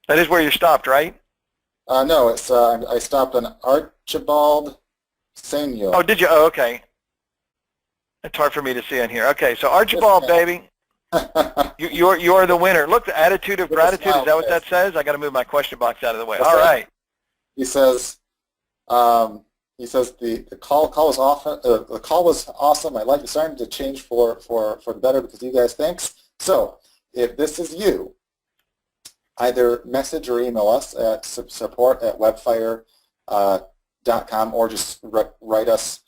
That is where you stopped, right? No, it's I stopped on Archibald Senor. Oh, did you? Oh, okay. It's hard for me to see on here. Okay, so Archibald, baby, you are the winner. Look, the attitude of gratitude. Is that what that says? I got to move my question box out of the way. All right. He says the call was awesome. The call was awesome. I'd like to start to change for the better because you guys thanks. So if this is you, either message or email us at support@webfire.com, or just write us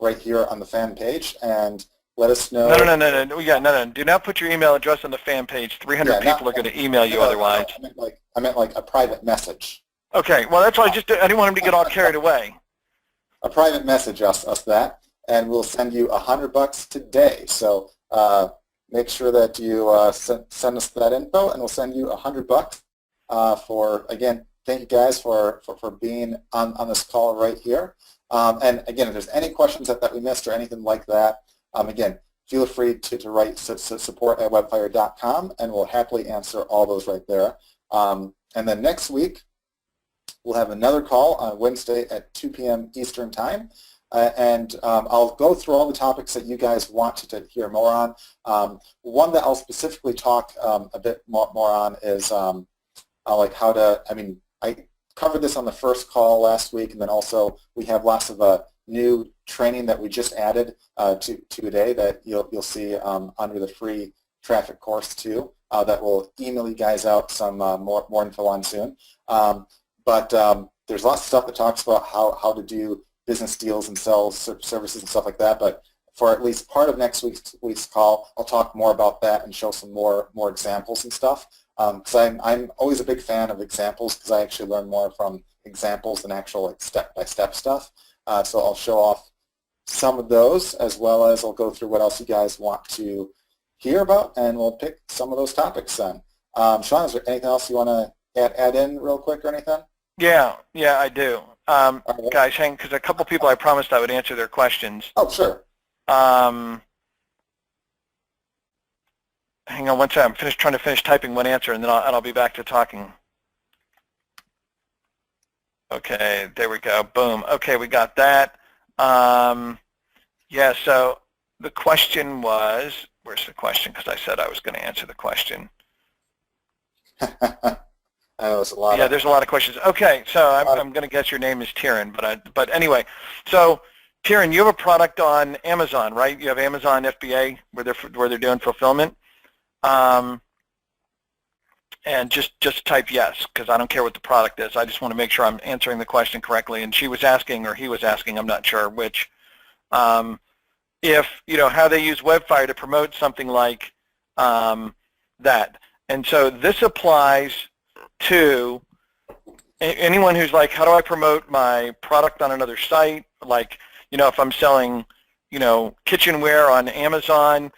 right here on the fan page and let us know. No. Yeah, no. Do not put your email address on the fan page. 300 people are going to email you otherwise. I meant like a private message. Okay. Well, that's why I didn't want him to get all carried away. A private message us that, and we'll send you $100 today. So make sure that you send us that info, and we'll send you $100 for, again, thank you guys for being on this call right here. And again, if there's any questions that we missed or anything like that, again, feel free to write support@webfire.com, and we'll happily answer all those right there. And then next week, we'll have another call on Wednesday at 2 p.m. Eastern Time. I'll go through all the topics that you guys want to hear more on. One that I'll specifically talk a bit more on is like how to, I covered this on the first call last week, and then also we have lots of new training that we just added to today that you'll see under the free traffic course too, that will email you guys out some more info on soon. But there's lots of stuff that talks about how to do business deals and sell services and stuff like that. But for at least part of next week's call, I'll talk more about that and show some more examples and stuff. Because I'm always a big fan of examples, because I actually learn more from examples than actual step-by-step stuff. So I'll show off some of those, as well as I'll go through what else you guys want to hear about, and we'll pick some of those topics then. Sean, is there anything else you want to add in real quick or anything? Yeah, I do. Guys, hang, because a couple people I promised I would answer their questions. Oh, sure. Hang on one second. I'm trying to finish typing one answer, and then I'll be back to talking. Okay, there we go. Boom. Okay, we got that. Yeah, so the question was, where's the question? Because I said I was going to answer the question. I know it's a lot. Yeah, there's a lot of questions. Okay, so I'm going to guess your name is Tyron, but anyway, so Tyron, you have a product on Amazon, right? You have Amazon FBA where they're doing fulfillment, and just type yes, because I don't care what the product is. I just want to make sure I'm answering the question correctly. And she was asking, or he was asking, I'm not sure which, if how they use Webfire to promote something like that. And so this applies to anyone who's like, how do I promote my product on another site? Like, if I'm selling, kitchenware on Amazon,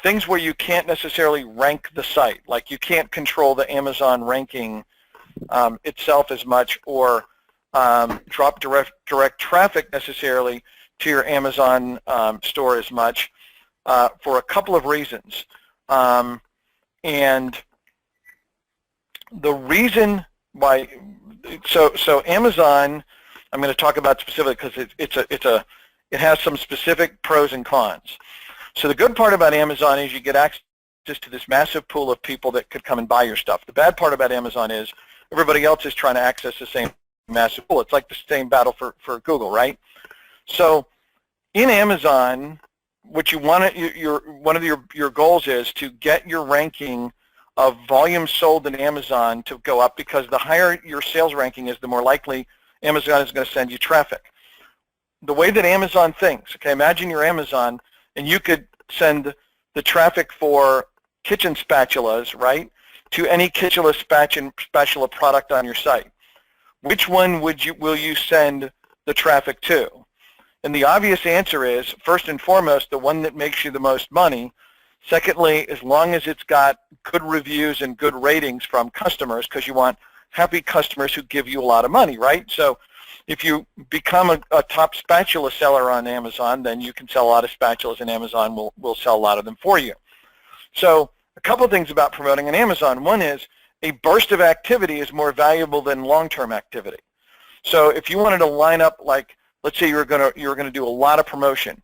things where you can't necessarily rank the site. Like you can't control the Amazon ranking itself as much, or drop direct traffic necessarily to your Amazon store as much, for a couple of reasons. And the reason why, so Amazon, I'm going to talk about specifically because it has some specific pros and cons. So the good part about Amazon is you get access to this massive pool of people that could come and buy your stuff. The bad part about Amazon is everybody else is trying to access the same massive pool. It's like the same battle for Google, right? So in Amazon, what you want to, one of your goals is to get your ranking of volume sold in Amazon to go up, because the higher your sales ranking is, the more likely Amazon is going to send you traffic. The way that Amazon thinks, okay, imagine you're Amazon and you could send the traffic for kitchen spatulas, right, to any kitchen spatula product on your site. Which one will you send the traffic to? And the obvious answer is, first and foremost, the one that makes you the most money. Secondly, as long as it's got good reviews and good ratings from customers, because you want happy customers who give you a lot of money, right? So if you become a top spatula seller on Amazon, then you can sell a lot of spatulas, and Amazon will sell a lot of them for you. So a couple of things about promoting on Amazon. One is a burst of activity is more valuable than long-term activity. So if you wanted to line up, like, let's say you were going to do a lot of promotion,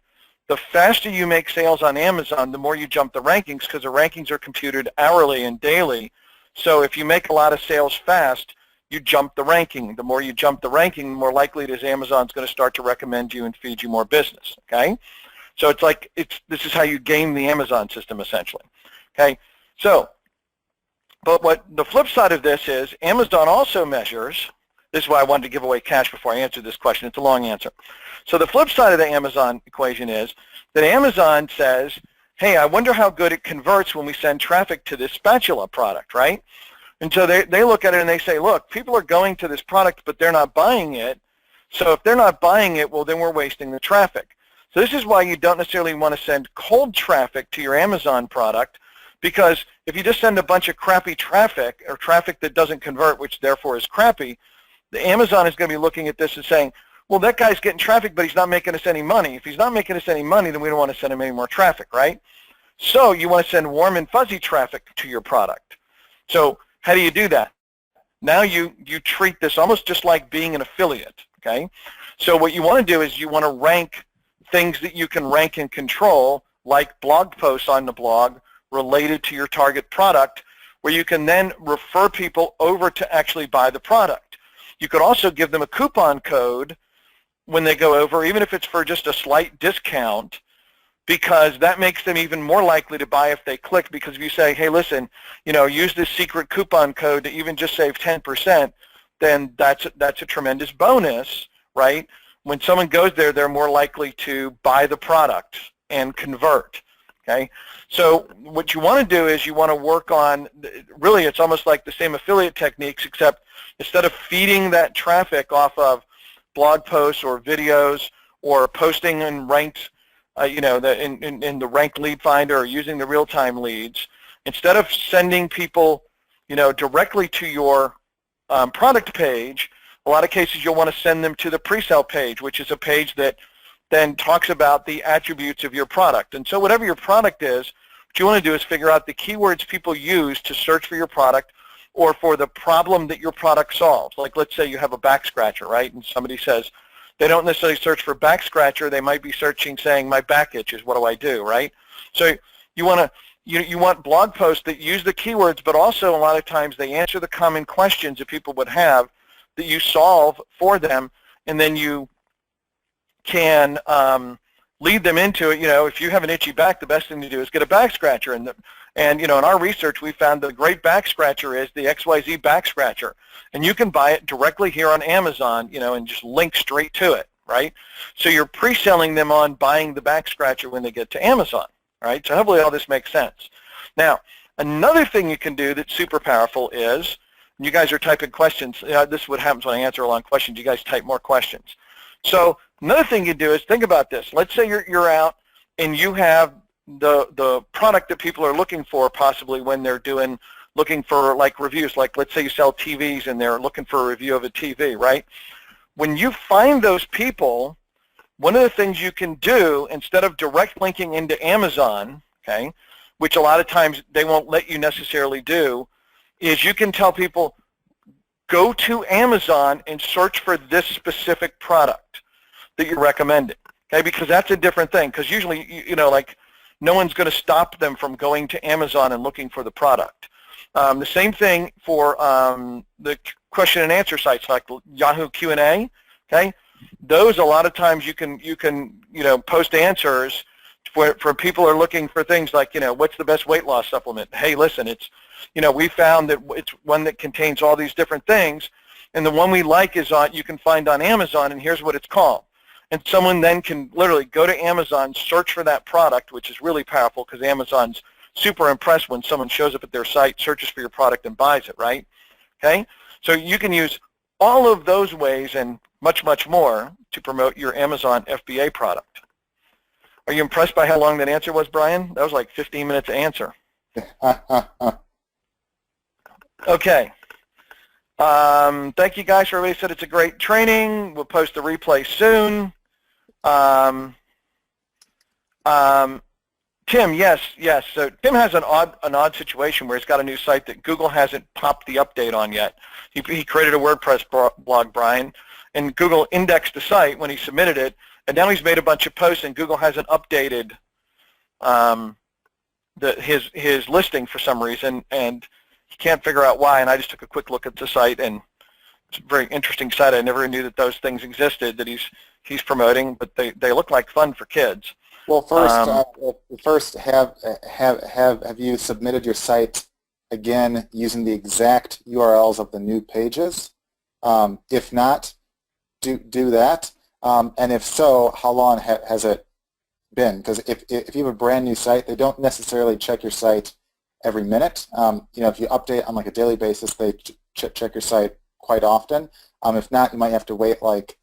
the faster you make sales on Amazon, the more you jump the rankings, because the rankings are computed hourly and daily. So if you make a lot of sales fast, you jump the ranking. The more you jump the ranking, the more likely it is Amazon's going to start to recommend you and feed you more business, okay? So it's like, this is how you game the Amazon system, essentially, okay? So, but what the flip side of this is, Amazon also measures, this is why I wanted to give away cash before I answered this question. It's a long answer. So the flip side of the Amazon equation is that Amazon says, hey, I wonder how good it converts when we send traffic to this spatula product, right? And so they look at it and they say, look, people are going to this product, but they're not buying it. So if they're not buying it, well, then we're wasting the traffic. So this is why you don't necessarily want to send cold traffic to your Amazon product, because if you just send a bunch of crappy traffic, or traffic that doesn't convert, which therefore is crappy, the Amazon is going to be looking at this and saying, well, that guy's getting traffic, but he's not making us any money. If he's not making us any money, then we don't want to send him any more traffic, right? So you want to send warm and fuzzy traffic to your product. So how do you do that? Now you treat this almost just like being an affiliate, okay? So what you want to do is you want to rank things that you can rank and control, like blog posts on the blog related to your target product, where you can then refer people over to actually buy the product. You could also give them a coupon code when they go over, even if it's for just a slight discount, because that makes them even more likely to buy if they click, because if you say, hey, listen, use this secret coupon code to even just save 10%, then that's a tremendous bonus, right? When someone goes there, they're more likely to buy the product and convert, okay? So what you want to do is you want to work on, really it's almost like the same affiliate techniques, except instead of feeding that traffic off of blog posts or videos or posting in ranked, in the ranked lead finder or using the real-time leads, instead of sending people, directly to your product page, a lot of cases you'll want to send them to the pre-sale page, which is a page that then talks about the attributes of your product. And so whatever your product is, what you want to do is figure out the keywords people use to search for your product or for the problem that your product solves. Like let's say you have a back scratcher, right? And somebody says, they don't necessarily search for back scratcher. They might be searching saying, my back itches, what do I do, right? So you want to, you want blog posts that use the keywords, but also a lot of times they answer the common questions that people would have that you solve for them, and then you can lead them into it. If you have an itchy back, the best thing to do is get a back scratcher. And in our research, we found the great back scratcher is the XYZ back scratcher. And you can buy it directly here on Amazon, and just link straight to it, right? So you're pre-selling them on buying the back scratcher when they get to Amazon, right? So hopefully all this makes sense. Now, another thing you can do that's super powerful is, you guys are typing questions. This is what happens when I answer a long question. You guys type more questions. So another thing you do is think about this. Let's say you're out and you have the product that people are looking for possibly when they're looking for like reviews. Like let's say you sell TVs and they're looking for a review of a TV, right? When you find those people, one of the things you can do instead of direct linking into Amazon, okay, which a lot of times they won't let you necessarily do, is you can tell people, go to Amazon and search for this specific product that you're recommending, okay? Because that's a different thing, because usually, like no one's going to stop them from going to Amazon and looking for the product. The same thing for the question and answer sites like Yahoo Q&A, okay? Those a lot of times you can post answers for people who are looking for things like, what's the best weight loss supplement? Hey, listen, it's, we found that it's one that contains all these different things, and the one we like is you can find on Amazon, and here's what it's called. And someone then can literally go to Amazon, search for that product, which is really powerful because Amazon's super impressed when someone shows up at their site, searches for your product, and buys it, right? Okay? So you can use all of those ways and much, much more to promote your Amazon FBA product. Are you impressed by how long that answer was, Brian? That was like 15 minutes to answer. Okay. Thank you guys for everybody said it's a great training. We'll post the replay soon. Tim, yes. So Tim has an odd situation where he's got a new site that Google hasn't popped the update on yet. He created a WordPress blog, Brian, and Google indexed the site when he submitted it, and now he's made a bunch of posts, and Google hasn't updated his listing for some reason, and he can't figure out why. And I just took a quick look at the site, and it's a very interesting site. I never knew that those things existed that he's promoting, but they look like fun for kids. Well, first, have you submitted your site again using the exact URLs of the new pages? If not, do that. And if so, how long has it been? Because if you have a brand new site, they don't necessarily check your site every minute. If you update on like a daily basis, they check your site quite often. If not, you might have to wait like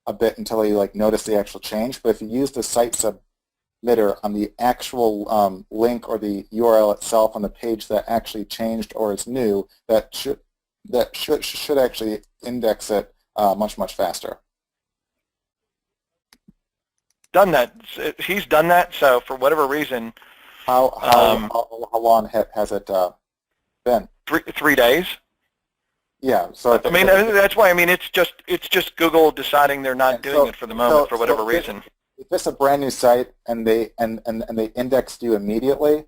a bit until you notice the actual change. But if you use the site submitter on the actual link or the URL itself on the page that actually changed or is new, that should actually index it much faster. Done that. He's done that. So for whatever reason, how long has it been? 3 days. Yeah. So I mean, that's why. I mean, it's just Google deciding they're not doing it for the moment for whatever reason. If it's a brand new site and they indexed you immediately,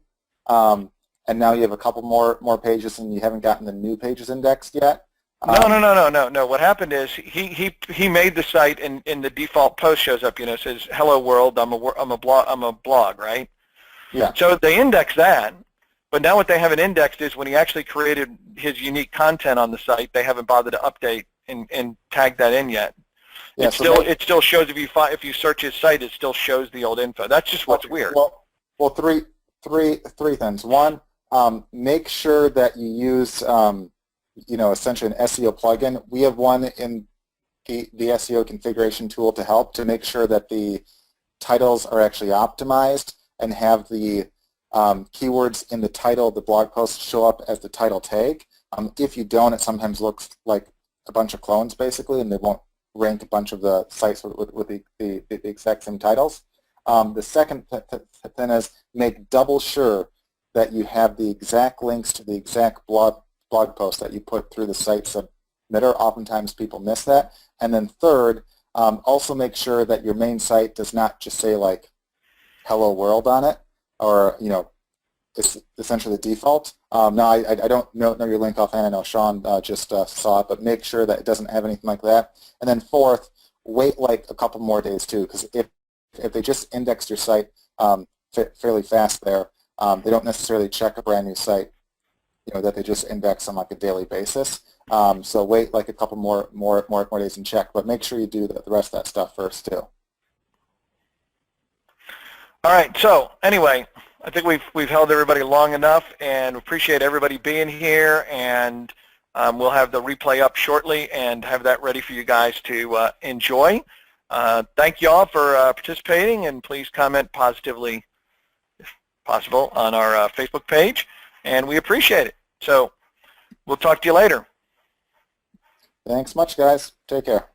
and now you have a couple more pages and you haven't gotten the new pages indexed yet. No. What happened is he made the site, and in the default post shows up, says "Hello World, I'm a blog," right? Yeah. So they index that, but now what they haven't indexed is when he actually created his unique content on the site, they haven't bothered to update and tag that in yet. Yeah, it still shows if you search his site, it still shows the old info. That's just what's weird. Well, three things. One, make sure that you use essentially an SEO plugin. We have one in the SEO configuration tool to help to make sure that the titles are actually optimized and have the keywords in the title of the blog post show up as the title tag. If you don't, it sometimes looks like a bunch of clones basically, and they won't rank a bunch of the sites with the exact same titles. The second thing is make double sure that you have the exact links to the exact blog post that you put through the site submitter. Oftentimes people miss that. And then third, also make sure that your main site does not just say like "Hello World" on it, or it's essentially the default. Now I don't know your link offhand. I know Sean just saw it, but make sure that it doesn't have anything like that. And then fourth, wait like a couple more days too, because if they just indexed your site fairly fast there, they don't necessarily check a brand new site, that they just index on like a daily basis. So wait like a couple more days and check, but make sure you do the rest of that stuff first too. All right. So anyway, I think we've held everybody long enough, and appreciate everybody being here. And we'll have the replay up shortly and have that ready for you guys to enjoy. Thank you all for participating, and please comment positively, if possible, on our Facebook page, and we appreciate it. So we'll talk to you later. Thanks much, guys. Take care.